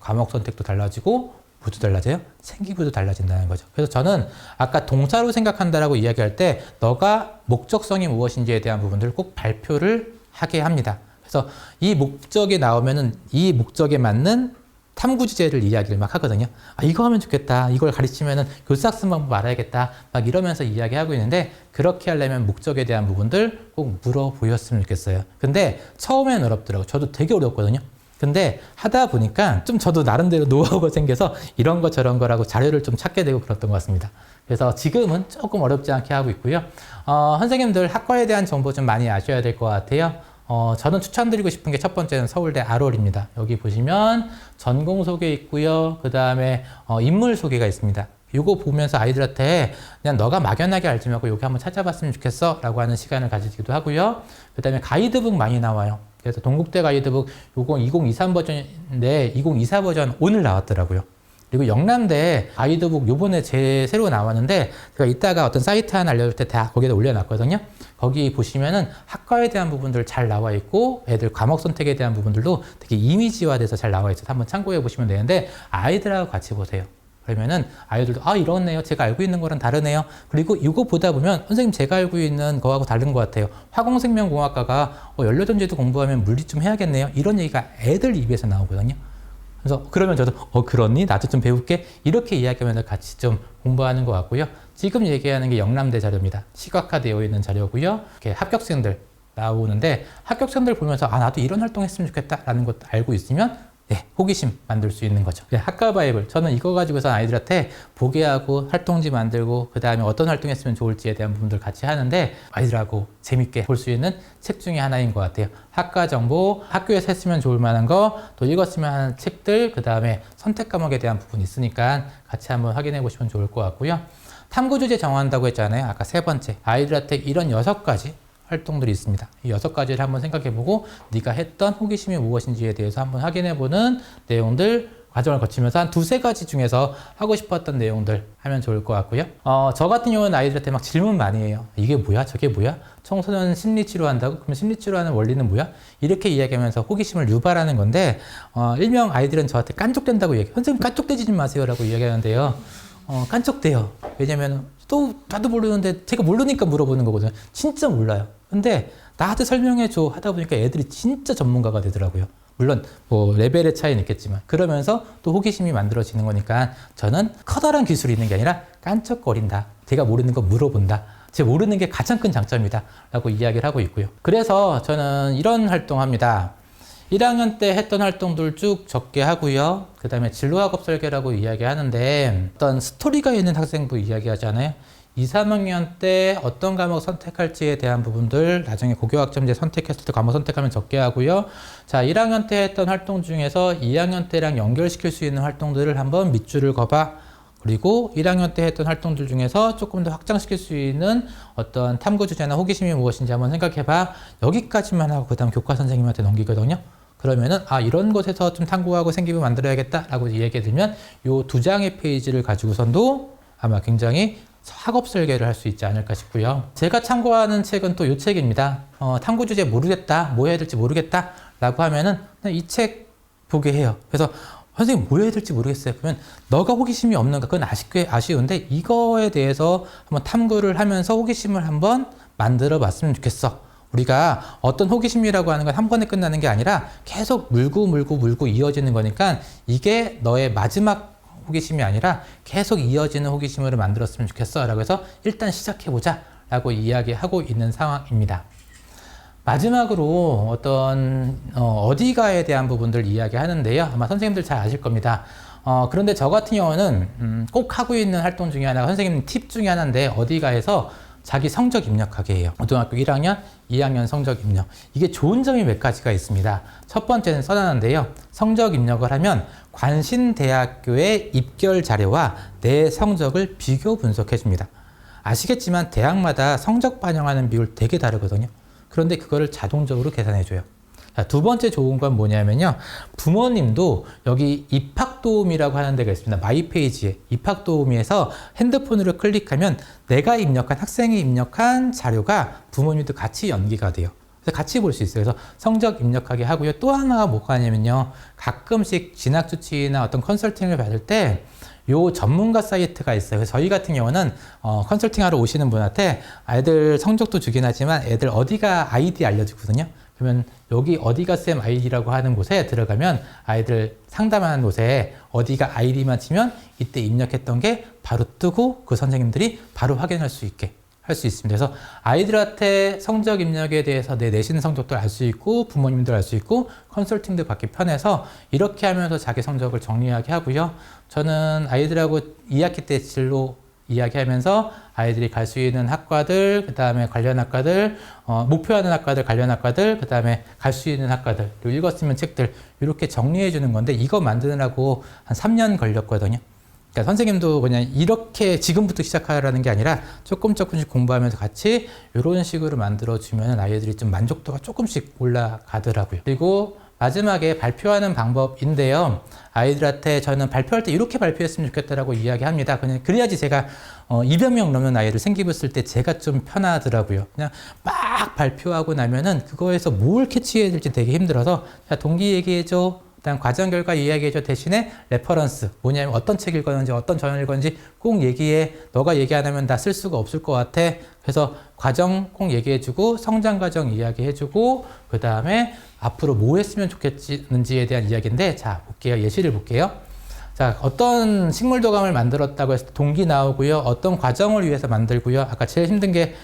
과목 선택도 달라지고 뭐도 달라져요? 생기부도 달라진다는 거죠. 그래서 저는 아까 동사로 생각한다라고 이야기할 때 너가 목적성이 무엇인지에 대한 부분들을 꼭 발표를 하게 합니다. 그래서 이 목적이 나오면은 이 목적에 맞는 탐구 주제를 이야기를 막 하거든요. 이거 하면 좋겠다. 이걸 가르치면은 교수학 쓴 방법 알아야겠다. 막 이러면서 이야기하고 있는데 그렇게 하려면 목적에 대한 부분들 꼭 물어보였으면 좋겠어요. 근데 처음에는 어렵더라고요. 저도 되게 어려웠거든요. 근데 하다 보니까 좀 저도 나름대로 노하우가 생겨서 이런 거 저런 거라고 자료를 좀 찾게 되고 그랬던 것 같습니다. 그래서 지금은 조금 어렵지 않게 하고 있고요. 선생님들 학과에 대한 정보 좀 많이 아셔야 될 것 같아요. 저는 추천드리고 싶은 게 첫 번째는 서울대 아롤입니다. 여기 보시면 전공 소개 있고요. 그 다음에 인물 소개가 있습니다. 이거 보면서 아이들한테 그냥 너가 막연하게 알지 말고 여기 한번 찾아봤으면 좋겠어 라고 하는 시간을 가지기도 하고요. 그 다음에 가이드북 많이 나와요. 그래서 동국대 가이드북 요거 2023 버전인데 2024 버전 오늘 나왔더라고요. 그리고 영남대 가이드북 요번에 새로 나왔는데 제가 이따가 어떤 사이트 하나 알려줄 때 다 거기다 올려놨거든요. 거기 보시면은 학과에 대한 부분들 잘 나와 있고 애들 과목 선택에 대한 부분들도 되게 이미지화돼서 잘 나와 있어서 한번 참고해 보시면 되는데 아이들하고 같이 보세요. 그러면은 아이들도 이러네요. 제가 알고 있는 거랑 다르네요. 그리고 이거 보다 보면 선생님 제가 알고 있는 거하고 다른 것 같아요. 화공생명공학과가 연료전지도 공부하면 물리 좀 해야겠네요. 이런 얘기가 애들 입에서 나오거든요. 그래서 그러면 저도 그렇니? 나도 좀 배울게. 이렇게 이야기하면서 같이 좀 공부하는 것 같고요. 지금 얘기하는 게 영남대 자료입니다. 시각화되어 있는 자료고요. 이렇게 합격생들 나오는데 합격생들 보면서 나도 이런 활동했으면 좋겠다라는 것도 알고 있으면 호기심 만들 수 있는 거죠. 학과 바이블. 저는 이거 가지고서 아이들한테 보게 하고 활동지 만들고 그 다음에 어떤 활동했으면 좋을지에 대한 부분들 같이 하는데 아이들하고 재밌게 볼 수 있는 책 중에 하나인 것 같아요. 학과 정보, 학교에서 했으면 좋을 만한 거, 또 읽었으면 하는 책들, 그 다음에 선택 과목에 대한 부분이 있으니까 같이 한번 확인해 보시면 좋을 것 같고요. 탐구 주제 정한다고 했잖아요. 아까 세 번째. 아이들한테 이런 6가지 활동들이 있습니다. 이 6가지를 한번 생각해보고 네가 했던 호기심이 무엇인지에 대해서 한번 확인해보는 내용들 과정을 거치면서 한 2-3가지 중에서 하고 싶었던 내용들 하면 좋을 것 같고요. 저 같은 경우는 아이들한테 막 질문 많이 해요. 이게 뭐야? 저게 뭐야? 청소년 심리치료 한다고? 그러면 심리치료하는 원리는 뭐야? 이렇게 이야기하면서 호기심을 유발하는 건데 일명 아이들은 저한테 깐족된다고 얘기해요. 선생님 깐족대지 마세요 라고 이야기하는데요. 깐족돼요. 왜냐면 또 나도 모르는데 제가 모르니까 물어보는 거거든요. 진짜 몰라요. 근데 나한테 설명해줘 하다 보니까 애들이 진짜 전문가가 되더라고요. 물론 뭐 레벨의 차이는 있겠지만 그러면서 또 호기심이 만들어지는 거니까 저는 커다란 기술이 있는 게 아니라 깐쩍거린다. 제가 모르는 거 물어본다. 제가 모르는 게 가장 큰 장점이다 라고 이야기를 하고 있고요. 그래서 저는 이런 활동합니다. 1학년 때 했던 활동들 쭉 적게 하고요. 그 다음에 진로학업 설계라고 이야기하는데 어떤 스토리가 있는 학생부 이야기하잖아요. 2, 3학년 때 어떤 과목 선택할지에 대한 부분들 나중에 고교학점제 선택했을 때 과목 선택하면 적게 하고요. 자, 1학년 때 했던 활동 중에서 2학년 때랑 연결시킬 수 있는 활동들을 한번 밑줄을 그어봐. 그리고 1학년 때 했던 활동들 중에서 조금 더 확장시킬 수 있는 어떤 탐구 주제나 호기심이 무엇인지 한번 생각해봐. 여기까지만 하고 그 다음 교과 선생님한테 넘기거든요. 그러면은 이런 곳에서 좀 탐구하고 생기부 만들어야겠다 라고 얘기해 들면 요 2장의 페이지를 가지고선도 아마 굉장히 학업 설계를 할 수 있지 않을까 싶고요. 제가 참고하는 책은 또 이 책입니다. 탐구 주제 모르겠다, 뭐 해야 될지 모르겠다 라고 하면은 이 책 보게 해요. 그래서 선생님 뭐 해야 될지 모르겠어요. 그러면 너가 호기심이 없는가? 그건 아쉬운데 이거에 대해서 한번 탐구를 하면서 호기심을 한번 만들어 봤으면 좋겠어. 우리가 어떤 호기심이라고 하는 건 한 번에 끝나는 게 아니라 계속 물고 이어지는 거니까 이게 너의 마지막 호기심이 아니라 계속 이어지는 호기심으로 만들었으면 좋겠어 라고 해서 일단 시작해보자 라고 이야기하고 있는 상황입니다. 마지막으로 어디가에 대한 부분들 이야기하는데요. 아마 선생님들 잘 아실 겁니다. 그런데 저 같은 경우는 꼭 하고 있는 활동 중에 하나가 선생님 팁 중에 하나인데 어디가에서 자기 성적 입력하게 해요. 고등학교 1학년, 2학년 성적 입력. 이게 좋은 점이 몇 가지가 있습니다. 첫 번째는 써놨는데요. 성적 입력을 하면 관심대학교의 입결 자료와 내 성적을 비교 분석해 줍니다. 아시겠지만 대학마다 성적 반영하는 비율 되게 다르거든요. 그런데 그거를 자동적으로 계산해 줘요. 자, 두 번째 좋은 건 뭐냐면요. 부모님도 여기 입학도우미라고 하는 데가 있습니다. 마이페이지에 입학도우미에서 핸드폰으로 클릭하면 내가 입력한 학생이 입력한 자료가 부모님도 같이 연기가 돼요. 그래서 같이 볼 수 있어요. 그래서 성적 입력하게 하고요. 또 하나가 뭐가 하냐면요. 가끔씩 진학주치의나 어떤 컨설팅을 받을 때 요 전문가 사이트가 있어요. 그래서 저희 같은 경우는 컨설팅하러 오시는 분한테 아이들 성적도 주긴 하지만 애들 어디가 아이디 알려주거든요. 그러면 여기 어디가 쌤 아이디라고 하는 곳에 들어가면 아이들 상담하는 곳에 어디가 아이디만 치면 이때 입력했던 게 바로 뜨고 그 선생님들이 바로 확인할 수 있게 할 수 있습니다. 그래서 아이들한테 성적 입력에 대해서 내 내신 성적도 알 수 있고 부모님도 알 수 있고 컨설팅도 받기 편해서 이렇게 하면서 자기 성적을 정리하게 하고요. 저는 아이들하고 2학기 때 진로 이야기하면서 아이들이 갈 수 있는 학과들, 그 다음에 관련 학과들, 목표하는 학과들, 관련 학과들, 그 다음에 갈 수 있는 학과들, 그리고 읽었으면 책들 이렇게 정리해 주는 건데 이거 만드느라고 한 3년 걸렸거든요. 그러니까 선생님도 그냥 이렇게 지금부터 시작하라는 게 아니라 조금씩 공부하면서 같이 이런 식으로 만들어주면 아이들이 좀 만족도가 조금씩 올라가더라고요. 그리고 마지막에 발표하는 방법인데요. 아이들한테 저는 발표할 때 이렇게 발표했으면 좋겠다라고 이야기합니다. 그래야지 제가 200명 넘는 아이를 생기부 쓸 때 제가 좀 편하더라고요. 그냥 막 발표하고 나면은 그거에서 뭘 캐치해야 될지 되게 힘들어서 자, 동기 얘기해줘. 일단 과정 결과 이야기해줘. 대신에 레퍼런스 뭐냐면 어떤 책 읽었는지 어떤 저널 읽었는지 꼭 얘기해. 너가 얘기 안 하면 나 쓸 수가 없을 것 같아. 그래서 과정 꼭 얘기해주고 성장 과정 이야기해주고 그 다음에 앞으로 뭐 했으면 좋겠는지에 대한 이야기인데 자 볼게요. 예시를 볼게요. 자 어떤 식물도감을 만들었다고 해서 동기 나오고요. 어떤 과정을 위해서 만들고요. 아까 제일 힘든 게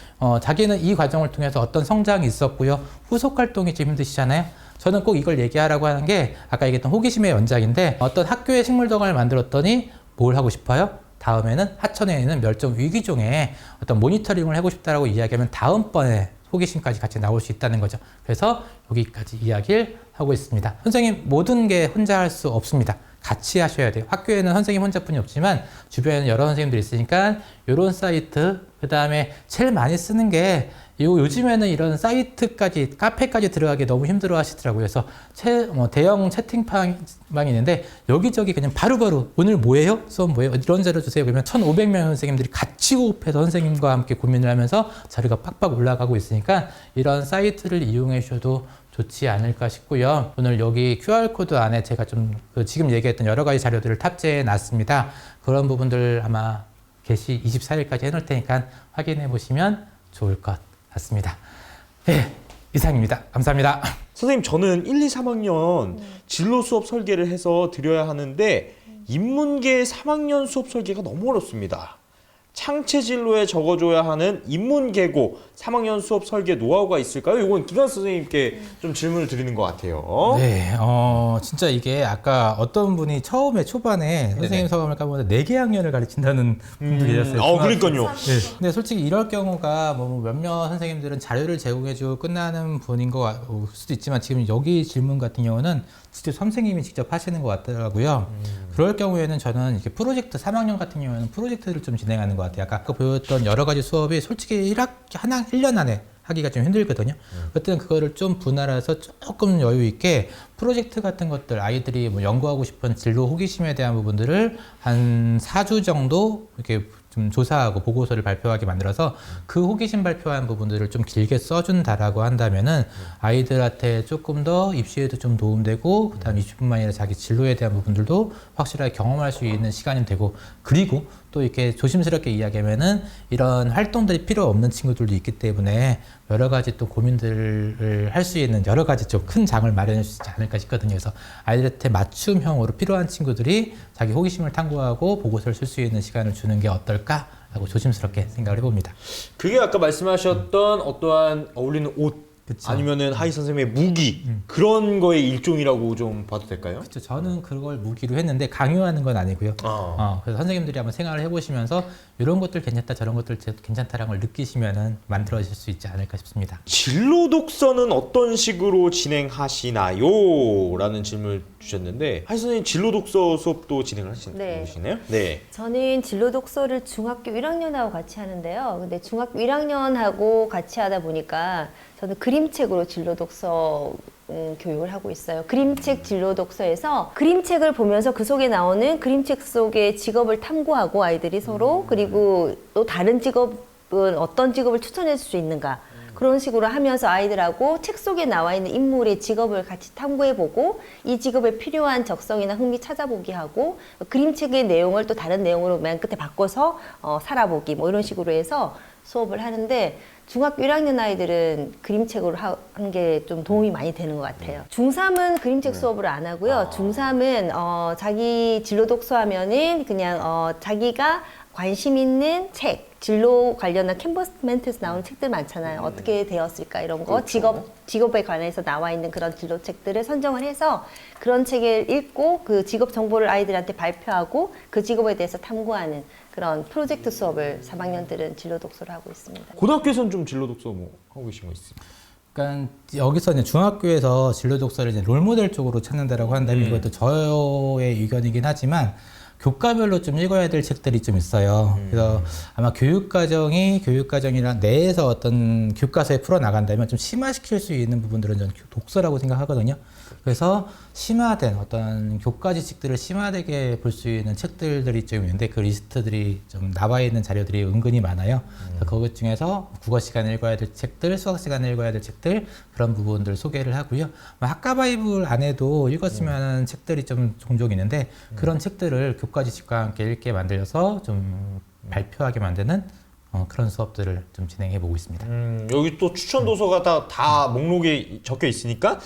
자기는 이 과정을 통해서 어떤 성장이 있었고요. 후속 활동이 좀 힘드시잖아요. 저는 꼭 이걸 얘기하라고 하는 게 아까 얘기했던 호기심의 연장인데 어떤 학교의 식물도감을 만들었더니 뭘 하고 싶어요? 다음에는 하천에 있는 멸종 위기종의 어떤 모니터링을 하고 싶다라고 이야기하면 다음번에 호기심까지 같이 나올 수 있다는 거죠. 그래서 여기까지 이야기를 하고 있습니다. 선생님 모든 게 혼자 할 수 없습니다. 같이 하셔야 돼요. 학교에는 선생님 혼자뿐이 없지만 주변에는 여러 선생님들이 있으니까 이런 사이트, 그 다음에 제일 많이 쓰는 게 요즘에는 이런 사이트까지, 카페까지 들어가기 너무 힘들어 하시더라고요. 그래서 대형 채팅방이 있는데 여기저기 그냥 바로바로 오늘 뭐예요? 수업 뭐예요? 이런 자료 주세요. 그러면 1,500명 선생님들이 같이 호흡해서 선생님과 함께 고민을 하면서 자료가 빡빡 올라가고 있으니까 이런 사이트를 이용해 주셔도 좋지 않을까 싶고요. 오늘 여기 QR코드 안에 제가 좀 지금 얘기했던 여러 가지 자료들을 탑재해 놨습니다. 그런 부분들 아마 게시 24일까지 해놓을 테니까 확인해 보시면 좋을 것 같습니다. 네, 이상입니다. 감사합니다. 선생님, 저는 1, 2, 3학년 진로 수업 설계를 해서 드려야 하는데 인문계 3학년 수업 설계가 너무 어렵습니다. 창체 진로에 적어줘야 하는 인문계고 3학년 수업 설계 노하우가 있을까요? 이건 기관 선생님께 좀 질문을 드리는 것 같아요. 네, 진짜 이게 아까 어떤 분이 초반에 선생님 수업을 까보는데 4개 학년을 가르친다는 분도 계셨어요. 그러니까요. 네. 근데 솔직히 이럴 경우가 뭐 몇몇 선생님들은 자료를 제공해주고 끝나는 분인 것 수도 있지만 지금 여기 질문 같은 경우는 직접 선생님이 직접 하시는 것 같더라고요. 그럴 경우에는 저는 이렇게 프로젝트 3학년 같은 경우에는 프로젝트를 좀 진행하는 것 같아요. 아까 보였던 여러 가지 수업이 솔직히 1년 안에 하기가 좀 힘들거든요. 그때는 그거를 좀 분할해서 조금 여유 있게 프로젝트 같은 것들, 아이들이 뭐 연구하고 싶은 진로 호기심에 대한 부분들을 한 4주 정도 이렇게 좀 조사하고 보고서를 발표하게 만들어서 그 호기심 발표한 부분들을 좀 길게 써준다라고 한다면은 아이들한테 조금 더 입시에도 좀 도움되고, 그다음 입시뿐만 아니라 자기 진로에 대한 부분들도 확실하게 경험할 수 있는 시간이 되고, 그리고 또 이렇게 조심스럽게 이야기하면은 이런 활동들이 필요 없는 친구들도 있기 때문에 여러 가지 또 고민들을 할 수 있는 여러 가지 좀 큰 장을 마련해 주지 않을까 싶거든요. 그래서 아이들한테 맞춤형으로 필요한 친구들이 자기 호기심을 탐구하고 보고서를 쓸 수 있는 시간을 주는 게 어떨까라고 조심스럽게 생각을 해봅니다. 그게 아까 말씀하셨던 어떠한 어울리는 옷, 그쵸. 아니면은 하이 선생님의 무기, 그런 거의 일종이라고 좀 봐도 될까요? 그렇죠. 저는 그걸 무기로 했는데 강요하는 건 아니고요. 그래서 선생님들이 한번 생각을 해보시면서 이런 것들 괜찮다, 저런 것들 괜찮다라는 걸 느끼시면은 만들어질 수 있지 않을까 싶습니다. 진로 독서는 어떤 식으로 진행하시나요? 라는 질문을 주셨는데, 하이 선생님 진로 독서 수업도 진행을 하시나요? 네. 저는 진로 독서를 중학교 1학년하고 같이 하는데요. 근데 중학교 1학년하고 같이 하다 보니까 저는 그림책으로 진로 독서 교육을 하고 있어요. 그림책 진로 독서에서 그림책을 보면서 그 속에 나오는 그림책 속의 직업을 탐구하고 아이들이 서로, 그리고 또 다른 직업은 어떤 직업을 추천해 줄 수 있는가, 그런 식으로 하면서 아이들하고 책 속에 나와 있는 인물의 직업을 같이 탐구해보고 이 직업에 필요한 적성이나 흥미 찾아보기 하고, 그림책의 내용을 또 다른 내용으로 맨 끝에 바꿔서 살아보기, 뭐 이런 식으로 해서 수업을 하는데, 중학교 1학년 아이들은 그림책으로 하는 게 좀 도움이 많이 되는 것 같아요. 중3은 그림책 수업을 안 하고요. 중3은 자기 진로 독서하면은 그냥 자기가 관심 있는 책, 진로 관련한 캔버스 멘트에서 나오는 책들 많잖아요. 어떻게 되었을까 이런 거, 그렇죠. 직업에 관해서 나와 있는 그런 진로 책들을 선정을 해서 그런 책을 읽고 그 직업 정보를 아이들한테 발표하고 그 직업에 대해서 탐구하는 그런 프로젝트 수업을 3학년들은 진로 독서를 하고 있습니다. 고등학교에서는 좀 진로 독서 뭐 하고 계신 거 있어요? 그러니까 여기서 이제 중학교에서 진로 독서를 이제 롤모델 쪽으로 찾는다라고 한다면 이것도 저의 의견이긴 하지만 교과별로 좀 읽어야 될 책들이 좀 있어요. 그래서 아마 교육과정이랑 내에서 어떤 교과서에 풀어나간다면 좀 심화시킬 수 있는 부분들은 저는 독서라고 생각하거든요. 그래서 심화된 어떤 교과 지식들을 심화되게 볼 수 있는 책들이 좀 있는데 그 리스트들이 좀 나와 있는 자료들이 은근히 많아요. 그래서 그것 중에서 국어 시간에 읽어야 될 책들, 수학 시간에 읽어야 될 책들, 그런 부분들 소개를 하고요. 학과 바이블 안에도 읽었으면 하는 책들이 좀 종종 있는데 그런 책들을 교과 지식과 함께 읽게 만들어서 좀 발표하게 만드는 그런 수업들을 좀 진행해 보고 있습니다. 여기 또 추천 도서가 다 목록에 적혀 있으니까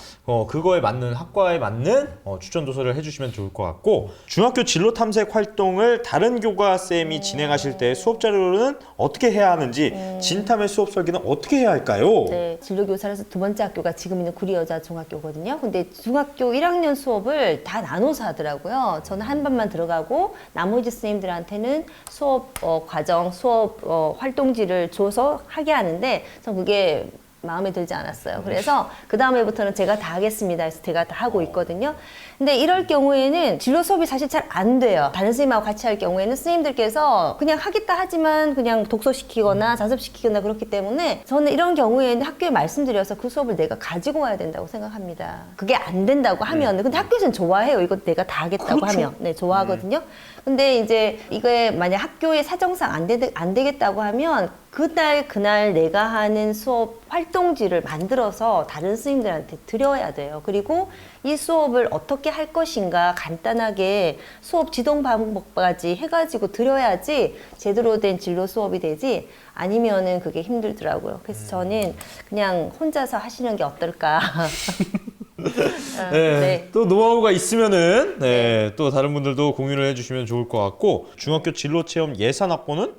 그거에 맞는 학과에 맞는 추천 도서를 해주시면 좋을 것 같고, 중학교 진로 탐색 활동을 다른 교과쌤이 진행하실 때 수업 자료는 어떻게 해야 하는지, 진탐의 수업 설계는 어떻게 해야 할까요? 네, 진로교사로서 두 번째 학교가 지금 있는 구리여자 중학교거든요. 근데 중학교 1학년 수업을 다 나눠서 하더라고요. 저는 한 반만 들어가고 나머지 선생님들한테는 수업 과정, 수업 활동지를 줘서 하게 하는데 전 그게 마음에 들지 않았어요. 그래서 그 다음에부터는 제가 다 하겠습니다 해서 제가 다 하고 있거든요. 근데 이럴 경우에는 진로 수업이 사실 잘 안 돼요. 다른 선생님하고 같이 할 경우에는 선생님들께서 그냥 하겠다 하지만 그냥 독서시키거나 자습시키거나 그렇기 때문에 저는 이런 경우에는 학교에 말씀드려서 그 수업을 내가 가지고 와야 된다고 생각합니다. 그게 안 된다고 하면 근데 학교에서는 좋아해요. 이거 내가 다 하겠다고 그렇죠. 하면. 네, 좋아하거든요. 근데 이제 이게 만약 학교의 사정상 안 되겠다고 하면 그날 내가 하는 수업 활동지를 만들어서 다른 스님들한테 드려야 돼요. 그리고 이 수업을 어떻게 할 것인가 간단하게 수업 지동 방법까지 해가지고 드려야지 제대로 된 진로 수업이 되지 아니면은 그게 힘들더라고요. 그래서 저는 그냥 혼자서 하시는 게 어떨까. 네, 네. 또 노하우가 있으면은 또 다른 분들도 공유를 해주시면 좋을 것 같고 중학교 진로 체험 예산 확보는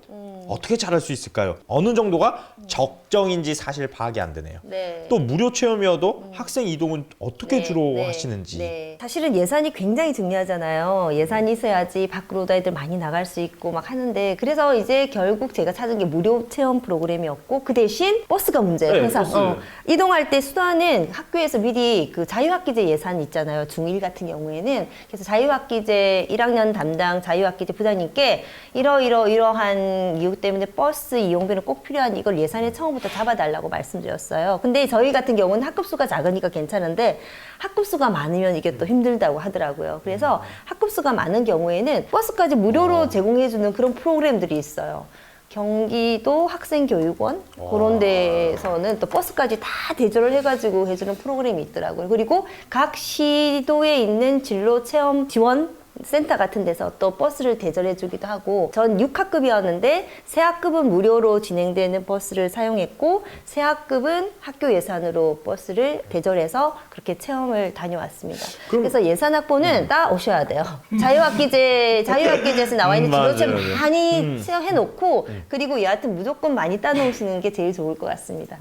어떻게 잘할 수 있을까요? 어느 정도가 적정인지 사실 파악이 안 되네요. 네. 또 무료 체험이어도 학생 이동은 어떻게 주로 하시는지. 네. 사실은 예산이 굉장히 중요하잖아요. 예산이 있어야지 밖으로도 애들 많이 나갈 수 있고 막 하는데 그래서 이제 결국 제가 찾은 게 무료 체험 프로그램이었고 그 대신 버스가 문제예요. 네, 항상 버스. 이동할 때 수단은 학교에서 미리 그 자유학기제 예산 있잖아요. 중1 같은 경우에는 그래서 자유학기제 1학년 담당 자유학기제 부장님께 이러한 이유 때문에 버스 이용비는 꼭 필요한 이걸 예산에 처음부터 잡아달라고 말씀드렸어요. 근데 저희 같은 경우는 학급수가 작으니까 괜찮은데 학급수가 많으면 이게 또 힘들다고 하더라고요. 그래서 학급수가 많은 경우에는 버스까지 무료로 제공해주는 그런 프로그램들이 있어요. 경기도 학생교육원 그런 데에서는 또 버스까지 다 대절을 해가지고 해주는 프로그램이 있더라고요. 그리고 각 시도에 있는 진로 체험 지원 센터 같은 데서 또 버스를 대절해 주기도 하고 전 6학급이었는데 새학급은 무료로 진행되는 버스를 사용했고 새학급은 학교 예산으로 버스를 대절해서 그렇게 체험을 다녀왔습니다. 그래서 예산 확보는 따 오셔야 돼요. 자유학기제에서 나와 있는 진로 체험 맞아요. 많이 체험해 놓고 그리고 여하튼 무조건 많이 따 놓으시는 게 제일 좋을 것 같습니다.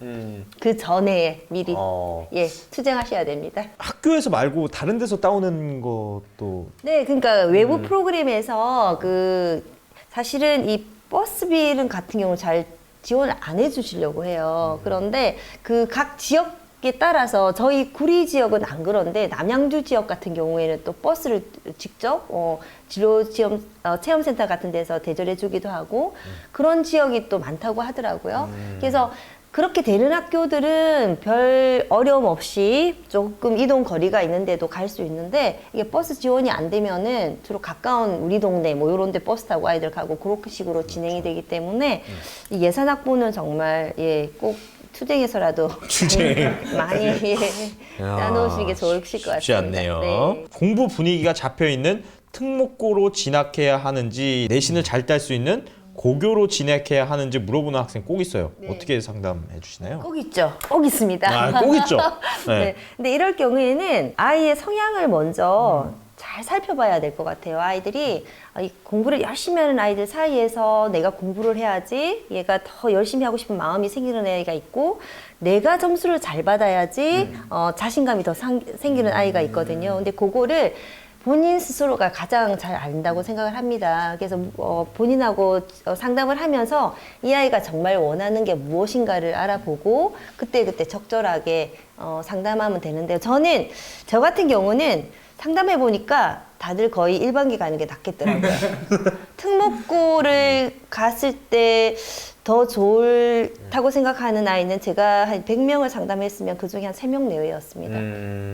그 전에 미리 투쟁하셔야 됩니다. 학교에서 말고 다른 데서 따오는 것도 네, 그러니까 외부 프로그램에서 사실은 이 버스비는 같은 경우 잘 지원을 안 해주시려고 해요. 그런데 그 각 지역에 따라서 저희 구리 지역은 안 그런데 남양주 지역 같은 경우에는 또 버스를 직접 진로 체험센터 같은 데서 대절해 주기도 하고 그런 지역이 또 많다고 하더라고요. 그래서 그렇게 되는 학교들은 별 어려움 없이 조금 이동 거리가 있는데도 갈 수 있는데 이게 버스 지원이 안 되면은 주로 가까운 우리 동네 뭐 이런 데 버스 타고 아이들 가고 그렇게 식으로 진행이 되기 때문에 이 예산 확보는 정말 꼭 투쟁해서라도 많이 나누시는 게 좋을 것 같습니다. 쉽지 않네요. 네. 공부 분위기가 잡혀 있는 특목고로 진학해야 하는지 내신을 잘 딸 수 있는 고교로 진학해야 하는지 물어보는 학생 꼭 있어요. 네. 어떻게 상담해 주시나요? 꼭 있죠. 꼭 있습니다. 꼭 있죠. 네. 네. 근데 이럴 경우에는 아이의 성향을 먼저 잘 살펴봐야 될 것 같아요. 아이들이 이 공부를 열심히 하는 아이들 사이에서 내가 공부를 해야지 얘가 더 열심히 하고 싶은 마음이 생기는 아이가 있고 내가 점수를 잘 받아야지 자신감이 더 생기는 아이가 있거든요. 근데 그거를 본인 스스로가 가장 잘 안다고 생각을 합니다. 그래서 본인하고 상담을 하면서 이 아이가 정말 원하는 게 무엇인가를 알아보고 그때그때 적절하게 상담하면 되는데요. 저 같은 경우는 상담해 보니까 다들 거의 일반기 가는 게 낫겠더라고요. 특목고를 갔을 때 더 좋다고 생각하는 아이는 제가 한 100명을 상담했으면 그중에 한 3명 내외였습니다.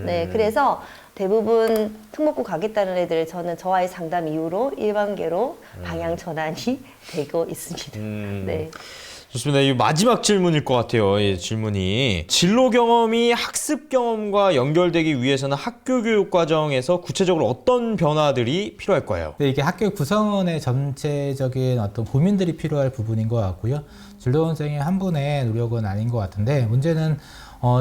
네, 그래서 대부분 특목고 가겠다는 애들 저는 저와의 상담 이후로 일반계로 방향 전환이 되고 있습니다. 네. 좋습니다. 이 마지막 질문일 것 같아요. 이 질문이 진로 경험이 학습 경험과 연결되기 위해서는 학교 교육 과정에서 구체적으로 어떤 변화들이 필요할 거예요? 근데 이게 학교 구성원의 전체적인 어떤 고민들이 필요할 부분인 것 같고요. 진로원생의 한 분의 노력은 아닌 것 같은데 문제는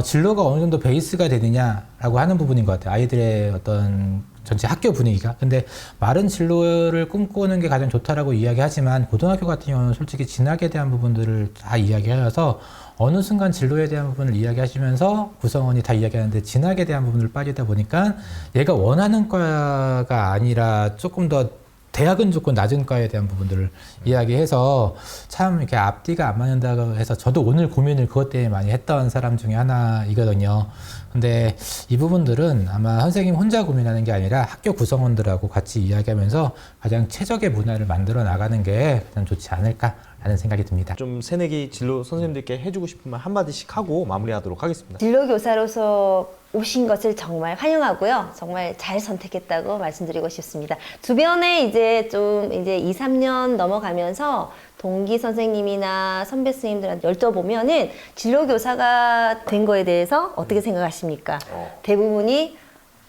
진로가 어느 정도 베이스가 되느냐라고 하는 부분인 것 같아요. 아이들의 어떤 전체 학교 분위기가. 근데 마른 진로를 꿈꾸는 게 가장 좋다라고 이야기하지만 고등학교 같은 경우는 솔직히 진학에 대한 부분들을 다 이야기하여서 어느 순간 진로에 대한 부분을 이야기하시면서 구성원이 다 이야기하는데 진학에 대한 부분을 빠지다 보니까 얘가 원하는 과가 아니라 조금 더 대학은 조금 낮은 과에 대한 부분들을 이야기해서 참 이렇게 앞뒤가 안 맞는다고 해서 저도 오늘 고민을 그것 때문에 많이 했던 사람 중에 하나이거든요. 근데 이 부분들은 아마 선생님 혼자 고민하는 게 아니라 학교 구성원들하고 같이 이야기하면서 가장 최적의 문화를 만들어 나가는 게 가장 좋지 않을까라는 생각이 듭니다. 좀 새내기 진로 선생님들께 해주고 싶은 말 한마디씩 하고 마무리하도록 하겠습니다. 진로교사로서 오신 것을 정말 환영하고요. 정말 잘 선택했다고 말씀드리고 싶습니다. 주변에 이제 좀 이제 2, 3년 넘어가면서 동기 선생님이나 선배 선생님들한테 여쭤보면은 진로교사가 된 거에 대해서 어떻게 생각하십니까? 대부분이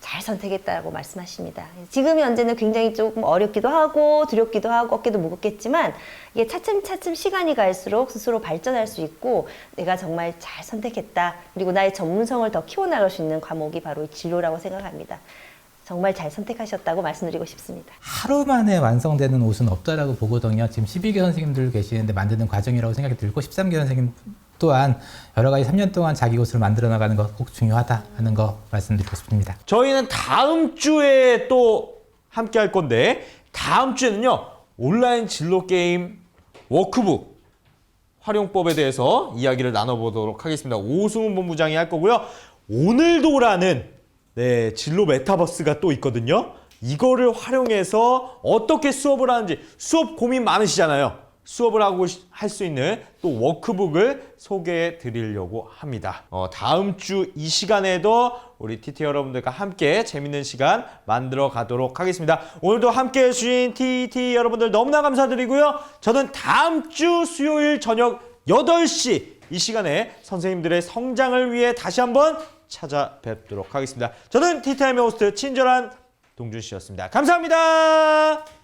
잘 선택했다고 말씀하십니다. 지금 현재는 굉장히 조금 어렵기도 하고 두렵기도 하고 어깨도 무겁겠지만 이게 차츰차츰 시간이 갈수록 스스로 발전할 수 있고 내가 정말 잘 선택했다. 그리고 나의 전문성을 더 키워나갈 수 있는 과목이 바로 진로라고 생각합니다. 정말 잘 선택하셨다고 말씀드리고 싶습니다. 하루 만에 완성되는 옷은 없다라고 보거든요. 지금 12개 선생님들 계시는데 만드는 과정이라고 생각이 들고 13개 선생님 또한 여러 가지 3년 동안 자기 옷을 만들어 나가는 거 꼭 중요하다 하는 거 말씀드리고 싶습니다. 저희는 다음 주에 또 함께 할 건데 다음 주에는요 온라인 진로 게임 워크북 활용법에 대해서 이야기를 나눠보도록 하겠습니다. 오승훈 본부장이 할 거고요. 오늘도라는 진로 메타버스가 또 있거든요. 이거를 활용해서 어떻게 수업을 하는지 수업 고민 많으시잖아요. 수업을 하고 할 수 있는 또 워크북을 소개해 드리려고 합니다. 다음 주 이 시간에도 우리 TT 여러분들과 함께 재밌는 시간 만들어 가도록 하겠습니다. 오늘도 함께 해주신 TT 여러분들 너무나 감사드리고요. 저는 다음 주 수요일 저녁 8시 이 시간에 선생님들의 성장을 위해 다시 한번 찾아뵙도록 하겠습니다. 저는 TTIM의 호스트 친절한 동준 씨였습니다. 감사합니다.